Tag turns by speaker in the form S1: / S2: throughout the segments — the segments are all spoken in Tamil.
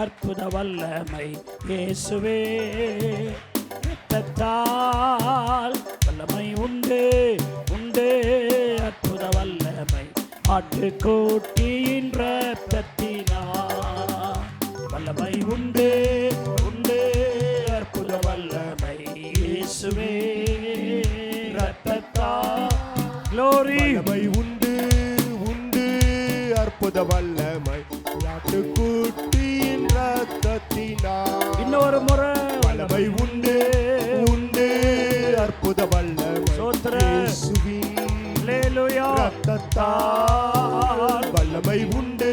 S1: அற்புத வல்லமை இயேசுவே. இரத்தத்தால் வல்லமை உண்டு உண்டு, அற்புத வல்லமை ஆட்டுக்குட்டியின் இரத்தத்தினால் வல்லமை உண்டு உண்டு, அற்புத வல்லமை இயேசுவே. இரத்தத்தால் glory
S2: வல்லமை உண்டு உண்டு, அற்புத வல்லமை ஆட்டுக்குட்டியின் இரத்தத்தினால்.
S1: இன்னொரு முறை
S2: வல்லமை உண்டு உண்டு, அற்புத வல்லமை இயேசுவின்
S1: அல்லேலூயா.
S2: இரத்தத்தால் வல்லமை உண்டு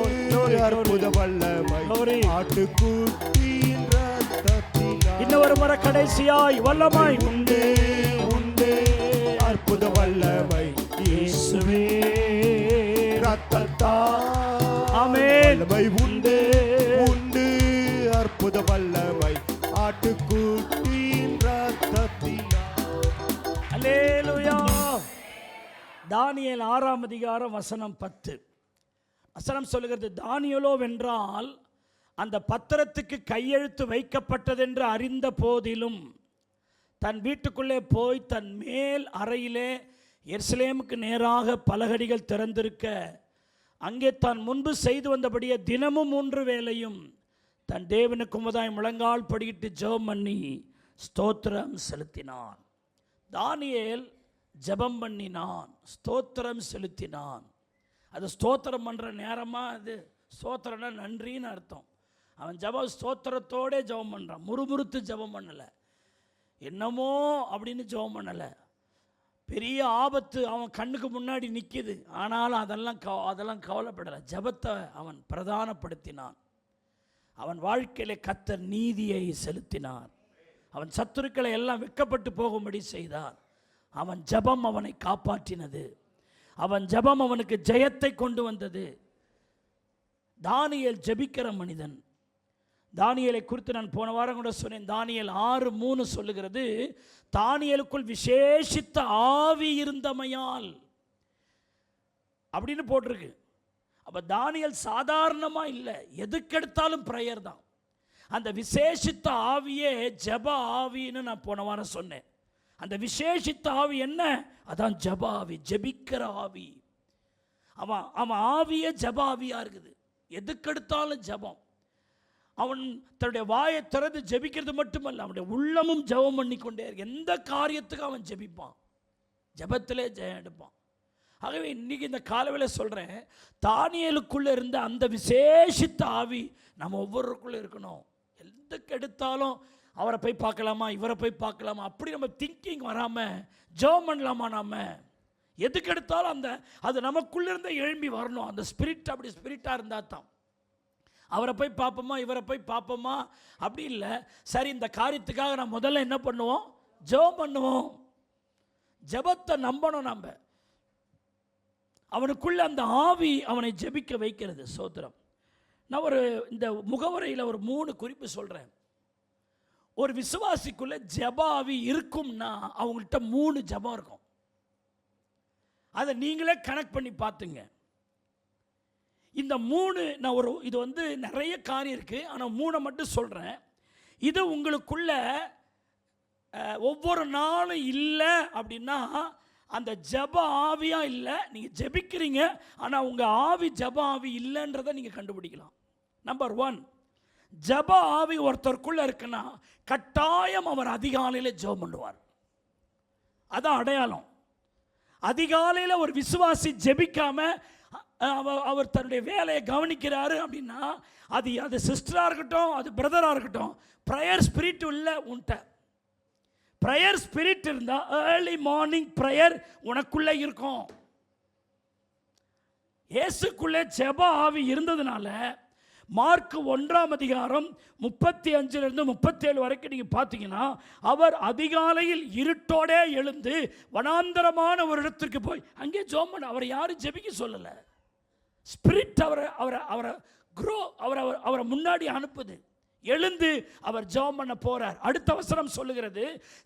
S2: உண்டு, அற்புத வல்லமை ஆட்டுக்குட்டியின் இரத்தத்தினால்.
S1: இன்னொரு முறை கடைசியாய் வல்லமை
S2: உண்டு உண்டு, அற்புத வல்லமை இயேசுவே. இரத்தத்தால்
S1: ஆமென்.
S2: வல்லமை உண்டு உண்டு, அற்புத வல்லமை ஆட்டுக்குட்டியின் இரத்தத்தினால்.
S1: அல்லேலூயா. தானியேல் 6ஆம் அதிகாரம் வசனம் 10. வசனம் சொல்லுகிறது, தானியேலோ வென்றால் அந்த பத்திரத்துக்கு கையெழுத்து வைக்கப்பட்டதென்று அறிந்த போதிலும் தன் வீட்டுக்குள்ளே போய் தன் மேல் அறையிலே எருசலேமுக்கு நேராக பலகடிகள் திறந்திருக்க அங்கே தான் முன்பு செய்து வந்தபடியே தினமும் 3 வேளையும் தன் தேவனுக்கு முன்பதாய் முழங்கால் படியிட்டு ஜெபம் பண்ணி ஸ்தோத்திரம் செலுத்தினான். தானியேல் ஜெபம் பண்ணினான், ஸ்தோத்திரம் செலுத்தினான். அது ஸ்தோத்திரம் பண்ணுற நேரமாக, அது ஸ்தோத்திரம்னா நன்றின்னு அர்த்தம். அவன் ஜெபம் ஸ்தோத்திரத்தோடே ஜெபம் பண்ணுறான், முறுமுறுத்து ஜெபம் பண்ணலை, என்னமோ அப்படின்னு ஜெபம் பண்ணலை. பெரிய ஆபத்து அவன் கண்ணுக்கு முன்னாடி நிற்கிது, ஆனாலும் அதெல்லாம் கவலைப்படலை. ஜெபத்தை அவன் பிரதானப்படுத்தினான். அவன் வாழ்க்கையிலே கர்த்தர் நீதியை செலுத்தினார். அவன் சத்துருக்களை எல்லாம் வெட்கப்பட்டு போகும்படி செய்தார். அவன் ஜெபம் அவனை காப்பாற்றினது. அவன் ஜெபம் அவனுக்கு ஜெயத்தை கொண்டு வந்தது. தானியேல் ஜெபிக்கிற மனிதன். தானியேலை குறித்து நான் போன வாரம் கூட சொன்னேன். தானியேல் 6:3 சொல்லுகிறது, தானியேலுக்குள் விசேஷித்த ஆவி இருந்தமையால் அப்படின்னு போட்டிருக்கு. அப்போ தானியேல் சாதாரணமாக இல்லை, எதுக்கெடுத்தாலும் ப்ரேயர் தான். அந்த விசேஷித்த ஆவியே ஜெப ஆவின்னு நான் போன வாரம் சொன்னேன். அந்த விசேஷித்த ஆவி என்ன? அதான் ஜெப ஆவி, ஜெபிக்கிற ஆவி. அவன் ஆவியே ஜெப ஆவியாக இருக்குது. எதுக்கெடுத்தாலும் ஜெபம். அவன் தன்னுடைய வாயை திறந்து ஜெபிக்கிறது மட்டுமல்ல, அவனுடைய உள்ளமும் ஜெபம் பண்ணி கொண்டே இருக்கு. எந்த காரியத்துக்கு அவன் ஜெபிப்பான், ஜெபத்திலே ஜெயம் எடுப்பான். ஆகவே இன்னைக்கு இந்த காலவேளை சொல்கிறேன், தானியேலுக்குள்ளே இருந்த அந்த விசேஷித்த ஆவி நம்ம ஒவ்வொருக்குள்ளே இருக்கணும். எதுக்கு எடுத்தாலும் அவரை போய் பார்க்கலாமா, இவரை போய் பார்க்கலாமா, அப்படி நம்ம திங்கிங் வராமல் ஜெபம் பண்ணலாமா? நாம் எதுக்கு எடுத்தாலும் அது நமக்குள்ளேருந்து எழும்பி வரணும். அந்த ஸ்பிரிட் அப்படி ஸ்பிரிட்டாக இருந்தால் தான். அவரை போய் பார்ப்போமா, இவரை போய் பார்ப்போமா அப்படி இல்லை. சரி, இந்த காரியத்துக்காக நான் முதல்ல என்ன பண்ணுவோம்? ஜெபம் பண்ணுவோம். ஜெபத்தை நம்பணும். நம்ம அவனுக்குள்ள அந்த ஆவி அவனை ஜெபிக்க வைக்கிறது. சோத்திரம். நான் இந்த முகவரையில் ஒரு 3 குறிப்பு சொல்கிறேன். ஒரு விசுவாசிக்குள்ள ஜெப ஆவி இருக்கும்னா அவங்கள்ட்ட 3 ஜெபம் இருக்கும். அதை நீங்களே கனெக்ட் பண்ணி பார்த்துங்க. இந்த 3 நான் இது நிறைய காரியம் இருக்குது, ஆனால் 3 மட்டும் சொல்கிறேன். இது உங்களுக்குள்ள ஒவ்வொரு நாளும் இல்லை அப்படின்னா அந்த ஜெப ஆவியாக இல்லை. நீங்கள் ஜெபிக்கிறீங்க, ஆனால் உங்கள் ஆவி ஜெப ஆவி இல்லைன்றதை நீங்கள் கண்டுபிடிக்கலாம். நம்பர் 1, ஜெப ஆவி ஒருத்தருக்குள்ளே இருக்குன்னா கட்டாயம் அவர் அதிகாலையில் ஜெபம் பண்ணுவார். அதான் அடையாளம். அதிகாலையில் ஒரு விசுவாசி ஜெபிக்காம அவர் தன்னுடைய வேலையை கவனிக்கிறாரு அப்படின்னா அது சிஸ்டராக இருக்கட்டும், அது பிரதராக இருக்கட்டும், ப்ரேயர் ஸ்பிரிட் இல்லை உன்ட்ட. ப்ரேயர் ஸ்பிரிட் இருந்தால் ஏர்லி மார்னிங் ப்ரேயர் உனக்குள்ளே இருக்கும். இயேசுக்குள்ளே ஜெப ஆவி இருந்ததுனால மார்க் 1ஆம் அதிகாரம் 35 37 வரைக்கும் நீங்கள் பார்த்தீங்கன்னா, அவர் அதிகாலையில் இருட்டோடே எழுந்து வனாந்தரமான ஒரு இடத்திற்கு போய் அங்கே ஜெபம் பண்ண. அவர் யாரும் ஜெபிக்க சொல்லலை. ஸ்பிரிட் அவரை முன்னாடி அனுப்புது. எழுந்து அவர் ஜெபம் பண்ண போறார். அடுத்த வசனம் சொல்லுகிறது,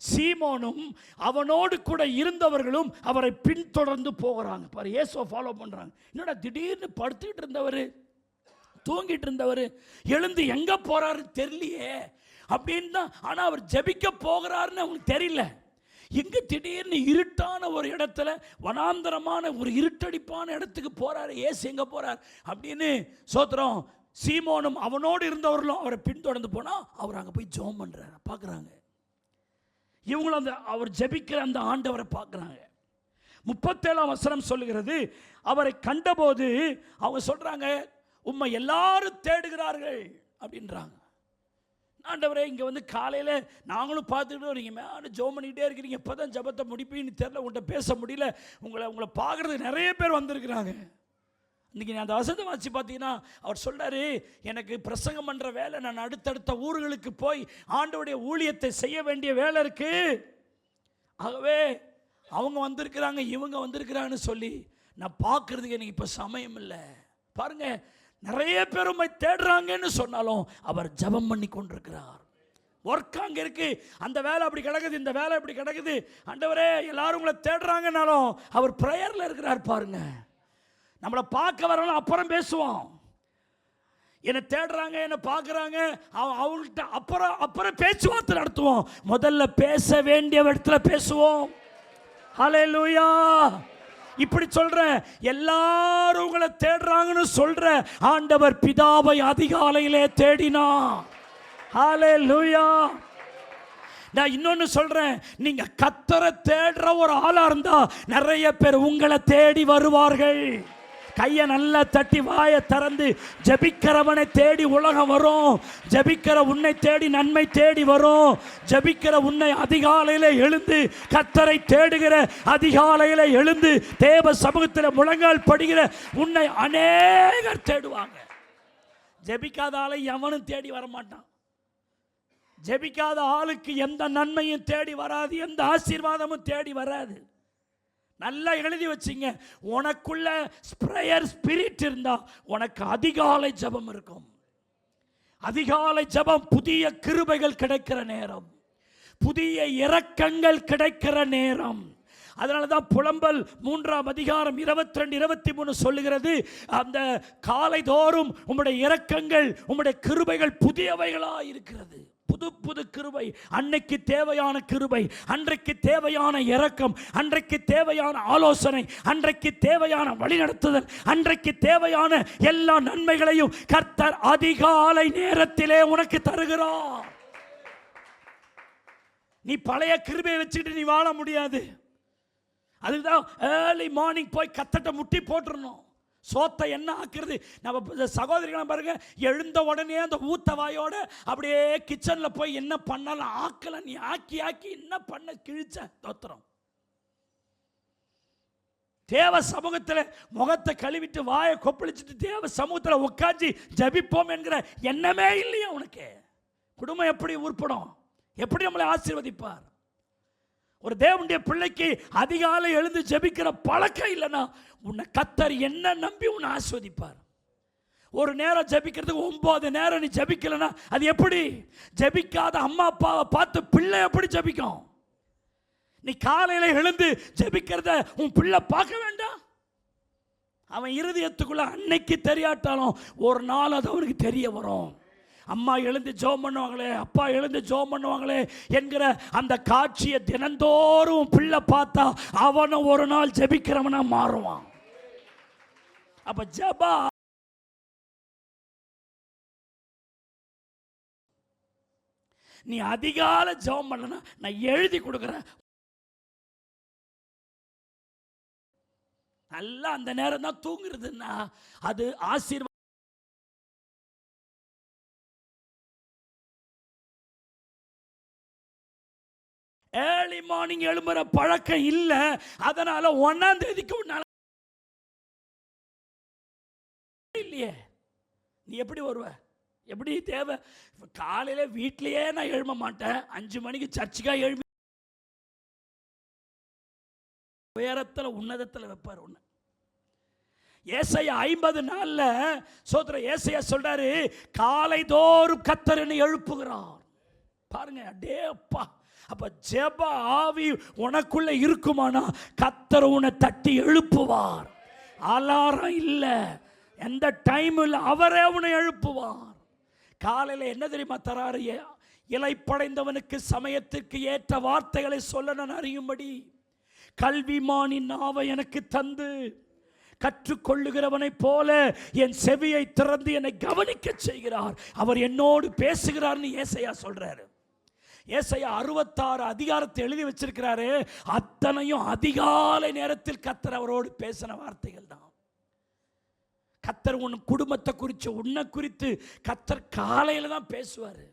S1: சீமோனும் அவனோடு கூட இருந்தவர்களும் அவரை பின்தொடர்ந்து போகிறாங்க. பாரு, இயேசுவை ஃபாலோ பண்றாங்க. என்னடா திடீர்னு படுத்துக்கிட்டு இருந்தவர் தூங்கிட்டு இருந்தவர் எழுந்து எங்க போறாரு தெரியலையே அப்படின்னு தான். ஆனா அவர் ஜெபிக்க போகிறாருன்னு அவங்களுக்கு தெரியல. எங்க திடீர்னு இருட்டான ஒரு இடத்துல, வனாந்தரமான ஒரு இருட்டடிப்பான இடத்துக்கு போறாரு. ஏசு எங்க போறார் அப்படின்னு சோத்திரம் சீமோனும் அவனோடு இருந்தவர்களும் அவரை பின்தொடர்ந்து போனா அவர் அங்க போய் ஜெபம் பண்றாரு. பார்க்குறாங்க இவங்களும் அந்த அவர் ஜெபிக்கிற அந்த ஆண்டவரை பார்க்குறாங்க. 37ஆம் வசனம் சொல்லுகிறது, அவரை கண்டபோது அவங்க சொல்றாங்க, உம்மை எல்லாரும் தேடுகிறார்கள் அப்படின்றாங்க. ஆண்டவரே, இங்கே வந்து காலையில் நாங்களும் பார்த்துக்கிட்டு வரீங்க, மேலே ஜெபம் பண்ணிக்கிட்டே இருக்கிறீங்க, இப்போ தான் ஜெபத்தை முடிப்பீன்னு தெரியல, உங்கள்கிட்ட பேச முடியல, உங்களை பார்க்குறதுக்கு நிறைய பேர் வந்திருக்கிறாங்க. இன்றைக்கி நான் அந்த வசனத்தை வாசி பார்த்தீங்கன்னா அவர் சொல்கிறாரு, எனக்கு பிரசங்கம் பண்ணுற வேலை, நான் அடுத்தடுத்த ஊர்களுக்கு போய் ஆண்டவருடைய ஊழியத்தை செய்ய வேண்டிய வேலை இருக்குது. ஆகவே அவங்க வந்திருக்கிறாங்க, இவங்க வந்திருக்கிறாங்கன்னு சொல்லி நான் பார்க்குறதுக்கு எனக்கு இப்போ சமயம் இல்லை. பாருங்கள், நிறைய பேர் உம்மை தேடுறாங்கன்னு சொன்னாலும் அவர் ஜெபம் பண்ணி கொண்டிருக்கிறார். ஒர்க் அங்கே இருக்கு, அந்த வேலை அப்படி கிடக்குது, இந்த வேலை இப்படி கிடக்குது, ஆண்டவரே எல்லாரும் உங்களை தேடுறாங்கன்னாலும் அவர் ப்ரேயரில் இருக்கிறார். பாருங்க, நம்மளை பார்க்க வரணும் அப்புறம் பேசுவோம். என்னை தேடுறாங்க, என்னை பார்க்குறாங்க, அவங்கள்ட்ட அப்புறம் பேச்சுவார்த்தை நடத்துவோம். முதல்ல பேச வேண்டிய இடத்துல பேசுவோம். ஹல்லேலூயா. இப்படி சொல்ற, எல்லாரும் உங்களை தேடுறாங்கன்னு சொல்ற ஆண்டவர் பிதாவை அதிகாலையிலே தேடினா. ஹல்லேலூயா. நான் இன்னொன்னு சொல்றேன், நீங்க கர்த்தரை தேடுற ஒரு ஆளா இருந்தா நிறைய பேர் உங்களை தேடி வருவார்கள். கையை நல்லா தட்டி வாயை திறந்து ஜபிக்கிறவனை தேடி உலகம் வரும். ஜபிக்கிற உன்னை தேடி நன்மை தேடி வரும். ஜபிக்கிற உன்னை அதிகாலையில் எழுந்து கர்த்தரை தேடுகிற அதிகாலையில் எழுந்து தேவ சமூகத்தில் முழங்கால் படுகிற உன்னை அநேகர் தேடுவாங்க. ஜபிக்காத ஆளை எவனும் தேடி வரமாட்டான். ஜபிக்காத ஆளுக்கு எந்த நன்மையும் தேடி வராது, எந்த ஆசீர்வாதமும் தேடி வராது. நல்லா எழுதி வச்சிங்க, உனக்குள்ள பிரேயர் ஸ்பிரிட் இருந்தா உனக்கு அதிகாலை ஜெபம் இருக்கும். அதிகாலை ஜெபம் புதிய கிருபைகள் கிடைக்கிற நேரம், புதிய இரக்கங்கள் கிடைக்கிற நேரம். அதனால தான் புலம்பல் 3ஆம் அதிகாரம் 22, 23 சொல்லுகிறது, அந்த காலை தோறும் உம்முடைய இரக்கங்கள் உம்முடைய கிருபைகள் புதியவைகளா இருக்கிறது. புது புது கிருபை, அன்னைக்கு தேவையான கிருபை, அன்றைக்கு தேவையான இரக்கம், அன்றைக்கு தேவையான ஆலோசனை, அன்றைக்கு தேவையான வழிநடத்துதல், அன்றைக்கு தேவையான எல்லா நன்மைகளையும் கர்த்தர் அதிகாலை நேரத்திலே உனக்கு தருகிறார். நீ பழைய கிருபையை வச்சுட்டு நீ வாழ முடியாது. அதுதான் ஏர்லி மார்னிங் போய் கத்தட்ட முட்டி போட்டுறணும். சோத்தை என்ன ஆக்குறது? நம்ம சகோதரிகளை பாருங்க, எழுந்த உடனே அந்த ஊத்த வாயோட அப்படியே கிச்சனில் போய் என்ன பண்ணாலும் ஆக்கல. நீ ஆக்கி ஆக்கி என்ன பண்ண கிழிச்ச தோத்திரம். தேவ சமூகத்தில் முகத்தை கழுவிட்டு வாயை கொப்பளிச்சுட்டு தேவ சமூகத்தில் உட்காந்து ஜபிப்போம் என்கிற எண்ணமே இல்லையா உனக்கு? குடும்பம் எப்படி உருப்படும்? எப்படி நம்மளை ஆசீர்வதிப்பார்? ஒரு தேவனுடைய பிள்ளைக்கு அதிகாலை எழுந்து ஜெபிக்கிற பழக்கம் இல்லைன்னா உன்னை கர்த்தர் என்ன நம்பி உன்னை ஆஸ்வதிப்பார்? ஒரு நேரம் ஜெபிக்கிறதுக்கு 9 நேரம் நீ ஜெபிக்கலன்னா அது எப்படி? ஜெபிக்காத அம்மா அப்பாவை பார்த்து பிள்ளை எப்படி ஜெபிக்கும்? நீ காலையில எழுந்து ஜெபிக்கிறத உன் பிள்ளை பார்க்க வேண்டாம்? அவன் இருதயத்துக்குள்ள அன்னைக்கு தெரியாட்டாலும் ஒரு நாள் அது அவனுக்கு தெரிய வரும். அம்மா எழுந்து ஜெபம் பண்ணுவாங்களே, அப்பா எழுந்து ஜெபம் பண்ணுவாங்களே என்கிற அந்த காட்சியை தினந்தோறும் பிள்ளை பார்த்தா அவனும் ஒரு நாள் ஜெபிக்கிறவனா மாறுவான். அப்ப ஜெபா நீ அதிகாலை ஜெபம் பண்ணனா நான் எழுதி கொடுக்குறேன். நல்லா அந்த நேரம் தான் தூங்குறதுன்னா அது ஆசீர்வாதம். ஏர்லி மார்னிங் எழும்புற பழக்கம் இல்லை. அதனால 1ஆம் தேதிக்கு உன்னால இல்லையே. நீ எப்படி வருவ? எப்படி தேவை? காலையில வீட்லயே நான் எழும்ப மாட்டேன். 5 மணிக்கு சர்ச்சுக்காக எழுப்பி உயரத்துல உன்னதத்துல வைப்பார் உன்னை. ஏசாயா 50 நாள்ல சோதர ஏசாயா சொல்றாரு, காலை தோறும் கர்த்தர் என்னை எழுப்புகிறார். பாருங்க, அடே அப்பா. அப்ப ஜெப ஆவி உனக்குள்ள இருக்குமானா கர்த்தர் உன்னை தட்டி எழுப்புவார். அலாரம் இல்லை, எந்த டைமில் அவரே உன்னை எழுப்புவார். காலையில் என்ன தெரியுமா தராரு? இலைப்படைந்தவனுக்கு சமயத்திற்கு ஏற்ற வார்த்தைகளை சொல்ல நான் அறியும்படி கல்விமானின் நாவை எனக்கு தந்து கற்றுக்கொள்ளுகிறவனைப் போல என் செவியை திறந்து என்னை கவனிக்க செய்கிறார். அவர் என்னோடு பேசுகிறார்னு ஏசாயா சொல்றாரு. ஏசாயா 66 அதிகாரத்தை எழுதி வச்சிருக்கிறாரு. அத்தனையும் அதிகாலை நேரத்தில் கர்த்தர் அவரோடு பேசின வார்த்தைகள் தான். கர்த்தர் உன் குடும்பத்தை குறித்து, உன்னை குறித்து கர்த்தர் காலையில் தான் பேசுவார்.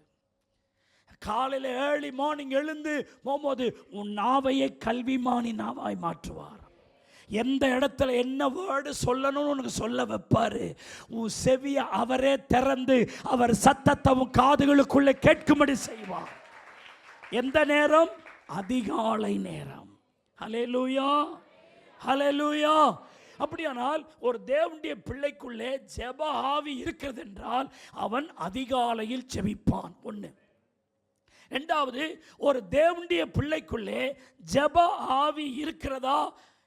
S1: காலையில் ஏர்லி மார்னிங் எழுந்து போகும்போது உன் நாவையை கல்விமானி நாவாய் மாற்றுவார். எந்த இடத்துல என்ன வேர்டு சொல்லணும்னு உனக்கு சொல்ல வைப்பாரு. உன் செவியை அவரே திறந்து அவர் சத்தத்தை உன் காதுகளுக்குள்ளே கேட்கும்படி செய்வார். எந்த நேரம்? அதிகாலை நேரம். ஹல்லேலூயா, ஹல்லேலூயா. அப்படியானால் ஒரு தேவனுடைய பிள்ளைக்குள்ளே ஜெப ஆவி இருக்கிறது என்றால் அவன் அதிகாலையில் ஜெபிப்பான். ஒன்று. இரண்டாவது, ஒரு தேவனுடைய பிள்ளைக்குள்ளே ஜெப ஆவி இருக்கிறதா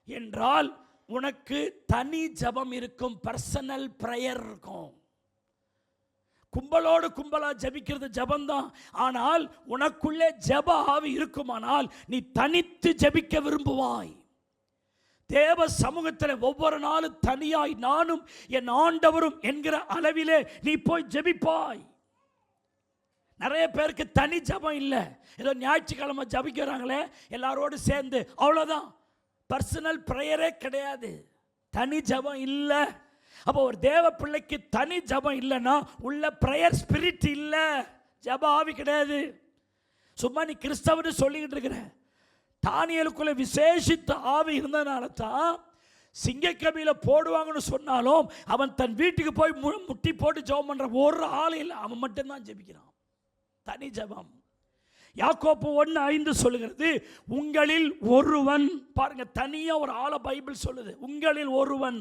S1: என்றால் உனக்கு தனி ஜெபம் இருக்கும், பர்சனல் பிரேயர் இருக்கும். கும்பலோடு கும்பலா ஜெபிக்கிறது ஜெபம்தான். ஆனால் உனக்குள்ளே ஜெப ஆவி இருக்குமானால் நீ தனித்து ஜெபிக்க விரும்புவாய். தேவ சமூகத்தில் ஒவ்வொரு நாளும் தனியாய் நானும் என் ஆண்டவரும் என்கிற அளவிலே நீ போய் ஜெபிப்பாய். நிறைய பேருக்கு தனி ஜெபம் இல்லை. ஏதோ ஞாயிற்றுக்கிழமை ஜெபிக்கிறாங்களே எல்லாரோடு சேர்ந்து, அவ்வளோதான். பர்சனல் பிரேயரே கிடையாது, தனி ஜெபம் இல்லை. அப்போ ஒரு தேவ பிள்ளைக்கு தனி ஜெபம் இல்லைன்னா உள்ள பிரேயர் ஸ்பிரிட் இல்லை, ஜெப ஆவி கிடையாது. சும்மா நீ கிறிஸ்தவன்னு சொல்லிக்கிட்டு இருக்கிற. தானியலுக்குள்ள விசேஷித்த ஆவி இருந்ததுனால தான் சிங்கக்கபியில் போடுவாங்கன்னு சொன்னாலும் அவன் தன் வீட்டுக்கு போய் முட்டி போட்டு ஜெபம் பண்ற ஒரு ஆள் இல்லை, அவன் மட்டும்தான் ஜெபிக்கிறான். தனி ஜெபம். யாக்கோப்பு 1:5 சொல்லுகிறது, உங்களில் ஒருவன். பாருங்க, தனியா ஒரு ஆளை பைபிள் சொல்லுது. உங்களில் ஒருவன்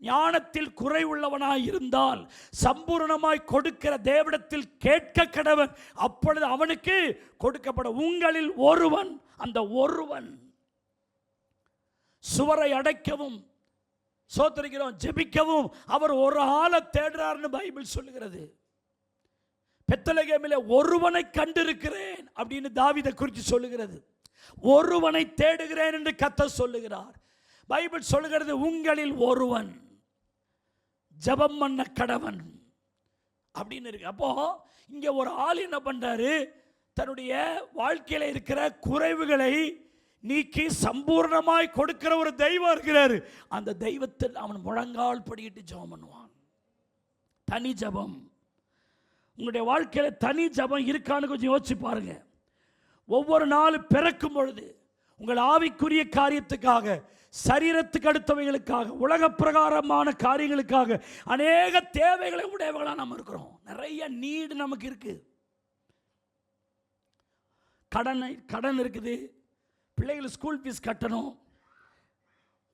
S1: ஞானத்தில் குறைவுள்ளவனாய் இருந்தால் சம்பூர்ணமாய் கொடுக்கிற தேவனிடத்தில் கேட்க கடவன், அப்பொழுது அவனுக்கு கொடுக்கப்படும். உங்களில் ஒருவன். அந்த ஒருவன் சுவரை அடைக்கவும் சோதரிக்கிறோம் ஜெபிக்கவும் அவர் ஒரு ஆளை தேடுறார்னு பைபிள் சொல்லுகிறது. பெத்லகேமிலே ஒருவனை கண்டிருக்கிறேன் அப்படின்னு தாவீதை குறித்து சொல்லுகிறது. ஒருவனை தேடுகிறேன் என்று கர்த்தர் சொல்லுகிறார். பைபிள் சொல்லுகிறது உங்களில் ஒருவன் ஜெபம் பண்ண கடவன் அப்படின்னு இருக்கு. அப்போ இங்க ஒரு ஆள் என்ன பண்றாரு? தன்னுடைய வாழ்க்கையில இருக்கிற குறைவுகளை நீக்கி சம்பூர்ணமாய் கொடுக்கிற ஒரு தெய்வம் இருக்கிறாரு. அந்த தெய்வத்தில் அவன் முழங்கால் படிக்கிட்டு ஜெபம் பண்ணுவான். தனி ஜெபம். உங்களுடைய வாழ்க்கையில தனி ஜெபம் இருக்கான்னு கொஞ்சம் யோசிச்சு பாருங்க. ஒவ்வொரு நாளும் பிறக்கும் பொழுது உங்கள் ஆவிக்குரிய காரியத்துக்காக, சரீரத்துக்கு அடுத்தவைகளுக்காக, உலக பிரகாரமான காரியங்களுக்காக அநேக தேவைகளை உடையவர்களாக நம்ம இருக்கிறோம். நிறைய நீடு நமக்கு இருக்கு. கடன் இருக்குது, பிள்ளைகள் ஸ்கூல் ஃபீஸ் கட்டணும்,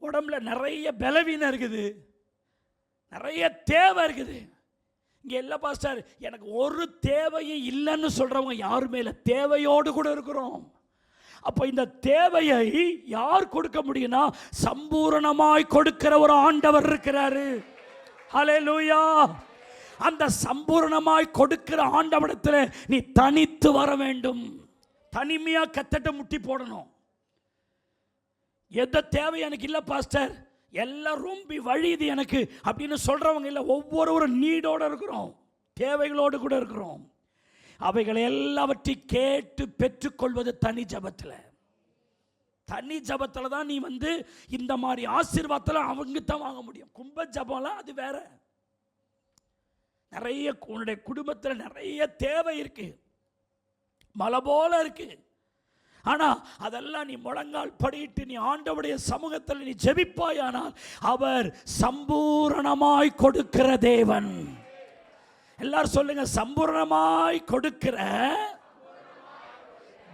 S1: உடம்புல நிறைய பலவீனம் இருக்குது, நிறைய தேவை இருக்குது. இங்கே இல்லை பாஸ்டர் எனக்கு ஒரு தேவையும் இல்லைன்னு சொல்கிறவங்க யாருமே இல்லை. தேவையோடு கூட இருக்கிறோம். அப்போ இந்த தேவையை யார் கொடுக்க முடியும்னா சம்பூரணமாய் கொடுக்கிற ஒரு ஆண்டவர் இருக்கிறாரு. ஹல்லேலூயா. அந்த சம்பூரணமாய் கொடுக்கிற ஆண்டவரிடத்தில் நீ தனித்து வர வேண்டும். தனிமையா கத்தட்ட முட்டி போடணும். எந்த தேவை எனக்கு இல்லை பாஸ்டர், எல்லாம் ரொம்ப வழியுது எனக்கு அப்படின்னு சொல்றவங்க இல்லை. ஒவ்வொருவரும் நீடோடு இருக்கிறோம், தேவைகளோடு கூட இருக்கிறோம். அவைகளை எல்லாவற்றையும் கேட்டு பெற்றுக்கொள்வது தனி ஜபத்தில். தனி ஜபத்தில் தான் நீ இந்த மாதிரி ஆசீர்வாதத்தில் அவங்க தான் வாங்க முடியும். கும்ப ஜபம்லாம் அது வேற. நிறைய உன்னுடைய குடும்பத்தில் நிறைய தேவை இருக்கு, மலை போல இருக்கு. ஆனா அதெல்லாம் நீ முழங்கால் படியிட்டு நீ ஆண்டவருடைய சமூகத்தில் நீ ஜெபிப்பாயானால் அவர் சம்பூரணமாய் கொடுக்கிற தேவன். எல்லாரும் சொல்லுங்க, சம்பூரணமாய் கொடுக்கிற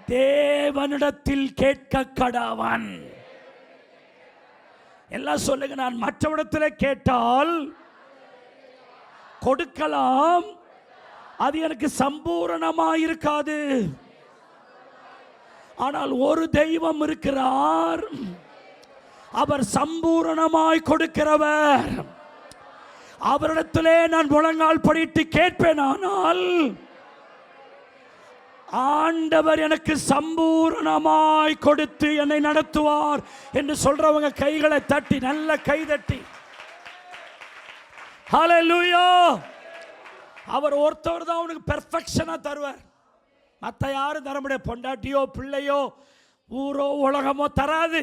S1: தேவனிடத்தில் கேட்க கடவன். எல்லாம் சொல்லுங்க, நான் மற்றவரிடத்தில் கேட்டால் கொடுக்கலாம், அது எனக்கு சம்பூரணமாய் இருக்காது. ஆனால் ஒரு தெய்வம் இருக்கிறார், அவர் சம்பூரணமாய் கொடுக்கிறவர். அவரிடத்திலே நான் முழங்கால் படிட்டு கேட்பேன், ஆனால் ஆண்டவர் எனக்கு சம்பூரணமாய் கொடுத்து என்னை நடத்துவார் என்று சொல்றவங்க கைகளை தட்டி, நல்ல கை தட்டி ஹல்லேலூயா. அவர் ஒருத்தவர் தான் அவனுக்கு பெர்ஃபெக்ஷனா தருவார். மற்ற யாரும் தர முடியாது. பொண்டாட்டியோ பிள்ளையோ ஊரோ உலகமோ தராது.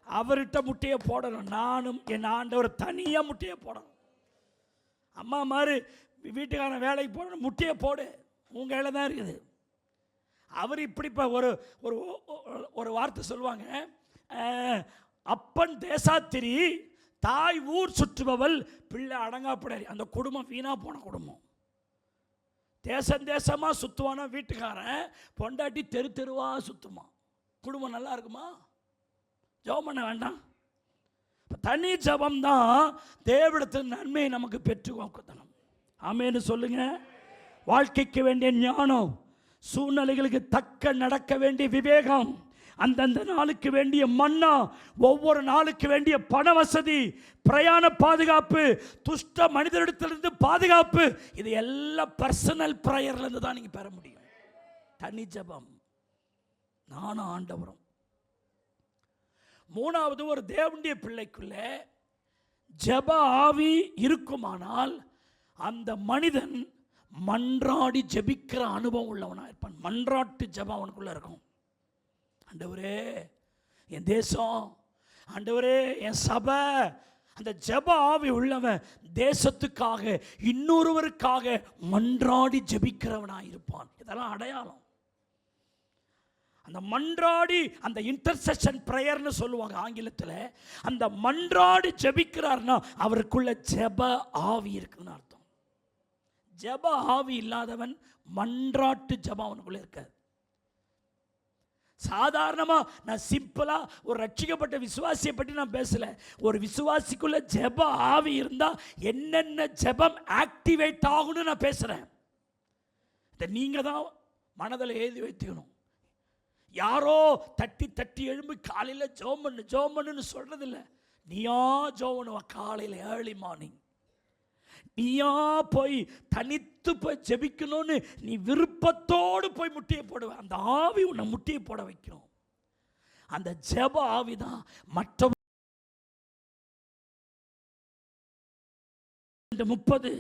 S1: அவர்கிட்ட முட்டையை போடணும். நானும் என் ஆண்டவர் தனியாக முட்டையை போடணும். அம்மா மாதிரி வீட்டுக்கான வேலைக்கு போடணும், முட்டையை போடு, உங்கள் கையில் தான் இருக்குது. அவர் இப்படி இப்போ ஒரு ஒரு ஒரு வார்த்தை சொல்லுவாங்க, அப்பன் தேசாத்திரி தாய் ஊர் சுற்றுபவள் பிள்ளை அடங்காப்படாரி. அந்த குடும்பம் வீணாக போன குடும்பம். தேசம் தேசமாக சுற்றுவானா வீட்டுக்காரன், பொண்டாட்டி தெரு தெருவாக சுற்றுமா. குடும்பம் நல்லா இருக்குமா? ஜெபம் பண்ண வேண்டாம். தனி ஜெபம் தான் தேவனிடத்தின் நன்மையை நமக்கு பெற்று கொடுக்கணும். ஆமென்னு சொல்லுங்க. வாழ்க்கைக்கு வேண்டிய ஞானம், சூழ்நிலைகளுக்கு தக்க நடக்க வேண்டிய விவேகம், அந்தந்த நாளுக்கு வேண்டிய மன்னா, ஒவ்வொரு நாளுக்கு வேண்டிய பண வசதி, பிரயாண பாதுகாப்பு, துஷ்ட மனிதரிடத்திலிருந்து பாதுகாப்பு, இது எல்லாம் பர்சனல் பிரேயர்ல இருந்து தான் நீங்க பெற முடியும். தனி ஜெபம், நானும் ஆண்டவரும். மூணாவது, ஒரு தேவனுடைய பிள்ளைக்குள்ள ஜெப ஆவி இருக்குமானால் அந்த மனிதன் மன்றாடி ஜெபிக்கிற அனுபவம் உள்ளவனா இருப்பான். மன்றாட்டு ஜெபம் அவனுக்குள்ள இருக்கும். ஆண்டவரே என் தேசம், ஆண்டவரே என் சபை, அந்த ஜெப ஆவி உள்ளவன் தேசத்துக்காக இன்னொருவருக்காக மன்றாடி ஜெபிக்கிறவனா இருப்பான். இதெல்லாம் அடையாளம். அந்த மன்றாடி, அந்த இன்டர்செஷன் பிரேயர்னு சொல்லுவாங்க ஆங்கிலத்தில். அந்த மன்றாடி ஜெபிக்கிறார்னா அவருக்குள்ள ஜெப ஆவி இருக்குன்னு அர்த்தம். ஜெப ஆவி இல்லாதவன் மன்றாட்டு ஜெபம் அவனுக்குள்ள இருக்காது. சாதாரணமாக நான் சிம்பிளாக ஒரு ரட்சிக்கப்பட்ட விசுவாசியை பற்றி நான் பேசல. ஒரு விசுவாசிக்குள்ள ஜெப ஆவி இருந்தால் என்னென்ன ஜெபம் ஆக்டிவேட் ஆகும்னு நான் பேசுகிறேன். இதை நீங்கள் தான் மனதில் எழுதி வைத்துக்கணும். யாரோ தட்டி தட்டி எழும்பி காலையில் ஜெபம் பண்ணுன்னு சொல்கிறதில்ல. நீயா ஜெபம் பண்ணுவா காலையில் ஏர்லி மார்னிங். நீயா போய் தனித்து போய் ஜெபிக்கணும்னு நீ விருப்பத்தோடு போய் முட்டியை போடுவ. அந்த ஆவி உன்னை முட்டியை போட வைக்கணும். அந்த ஜெப ஆவி தான் மற்ற 30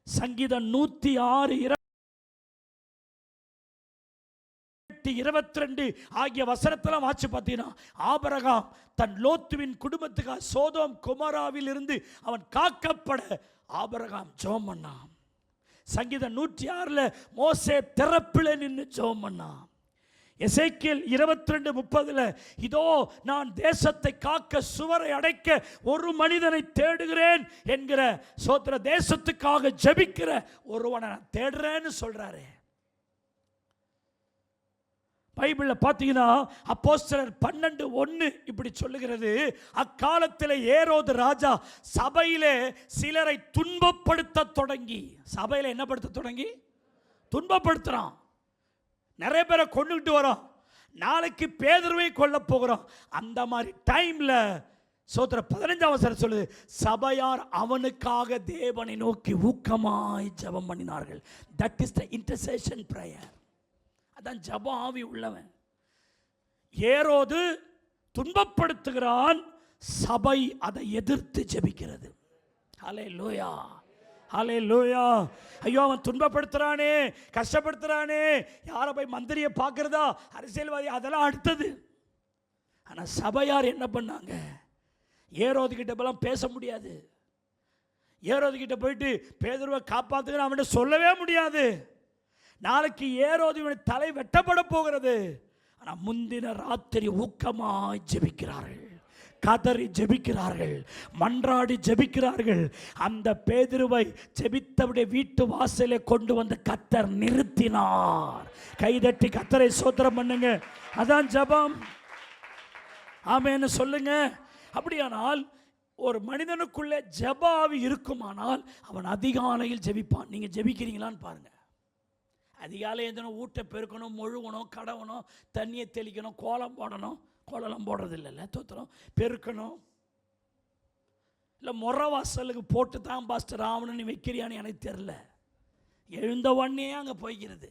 S1: சங்கீதம் 106 22 ஆகிய வசனத்தெல்லாம் வாட்சி பார்த்தீங்கன்னா, ஆபிரகாம் தன் லோத்துவின் குடும்பத்துக்காக சோதோம் குமாராவில் இருந்து அவன் காக்கப்பட ஆபிரகாம் ஜெபம் பண்ணான். சங்கீதம் 106 மோசே திறப்பில் நின்று ஜெபம் பண்ணான். எசேக்கியேல் 22:30 இதோ நான் தேசத்தை காக்க சுவரை அடைக்க ஒரு மனிதனை தேடுகிறேன் என்கிற சோத்திர தேசத்துக்காக ஜெபிக்கிற ஒருவனை நான் தேடுறேன்னு சொல்றாரு. பைபிளில் பார்த்தீங்கன்னா அப்போஸ்தலர் 12:1 இப்படி சொல்லுகிறது, அக்காலத்தில் ஏரோது ராஜா சபையிலே சிலரை துன்பப்படுத்த தொடங்கி. சபையில் என்ன படுத்த தொடங்கி? துன்பப்படுத்துறான். நிறைய பேரை கொண்டுகிட்டு வரோம். நாளைக்கு பேதுருவை கொல்ல போகிறோம். அந்த மாதிரி டைம்ல சோத்திர 15ஆம் வசனம் சொல்லுது, சபையார் அவனுக்காக தேவனை நோக்கி ஊக்கமாய் ஜெபம் பண்ணினார்கள். That is the intercession prayer. அதான் ஜெப ஆவி உள்ளவன். ஏரோது துன்பப்படுத்துகிறான், சபை அதை எதிர்த்து ஜெபிக்கிறது. ஹல்லேலூயா, ஹல்லேலூயா. ஐயோ அவன் துன்பப்படுத்துறானே, கஷ்டப்படுத்துறானே, யாரை போய் மந்திரியை பார்க்கறதா, அரசியல்வாதி, அதெல்லாம் அடுத்தது. ஆனால் சபையார் என்ன பண்ணாங்க? ஏரோது கிட்ட போலாம் பேச முடியாது. ஏரோது கிட்ட போயிட்டு பேதுருவை காப்பாத்துக்கிற அவன்கிட்ட சொல்லவே முடியாது. நாளைக்கு ஏரோது தலை வெட்டப்பட போகிறது. ஆனால் முந்தின ராத்திரி ஊக்கமாய் ஜெபிக்கிறார்கள், கதறி ஜெபிக்கிறார்கள், மன்றாடி ஜெபிக்கிறார்கள். அந்த பேதுருவை ஜெபித்தவுடைய வீட்டு வாசலை கொண்டு வந்து கர்த்தர் நிறுத்தினார். கைதட்டி கர்த்தரை ஸ்தோத்திரம் பண்ணுங்க. அதான் ஜெபம். ஆமென்னு சொல்லுங்க. அப்படியானால் ஒரு மனிதனுக்குள்ளே ஜெப ஆவி இருக்குமானால் அவன் அதிகாலையில் ஜெபிப்பான். நீங்க ஜெபிக்கிறீங்களான்னு பாருங்க. அதிகாலை எந்தனும் ஊட்ட பெருக்கணும், மொழுகணும், கடவணும், தண்ணியை தெளிக்கணும், கோலம் போடணும். கோலம் போடுறது இல்லைல்ல, தோத்திரம் பெருக்கணும். இல்லை முறை வாசலுக்கு போட்டு தான் பாஸ்டர் ஆகணும்னு நீ வைக்கிறியான்னு எனக்கு தெரில. எழுந்த உடனே அங்கே போய்கிறது.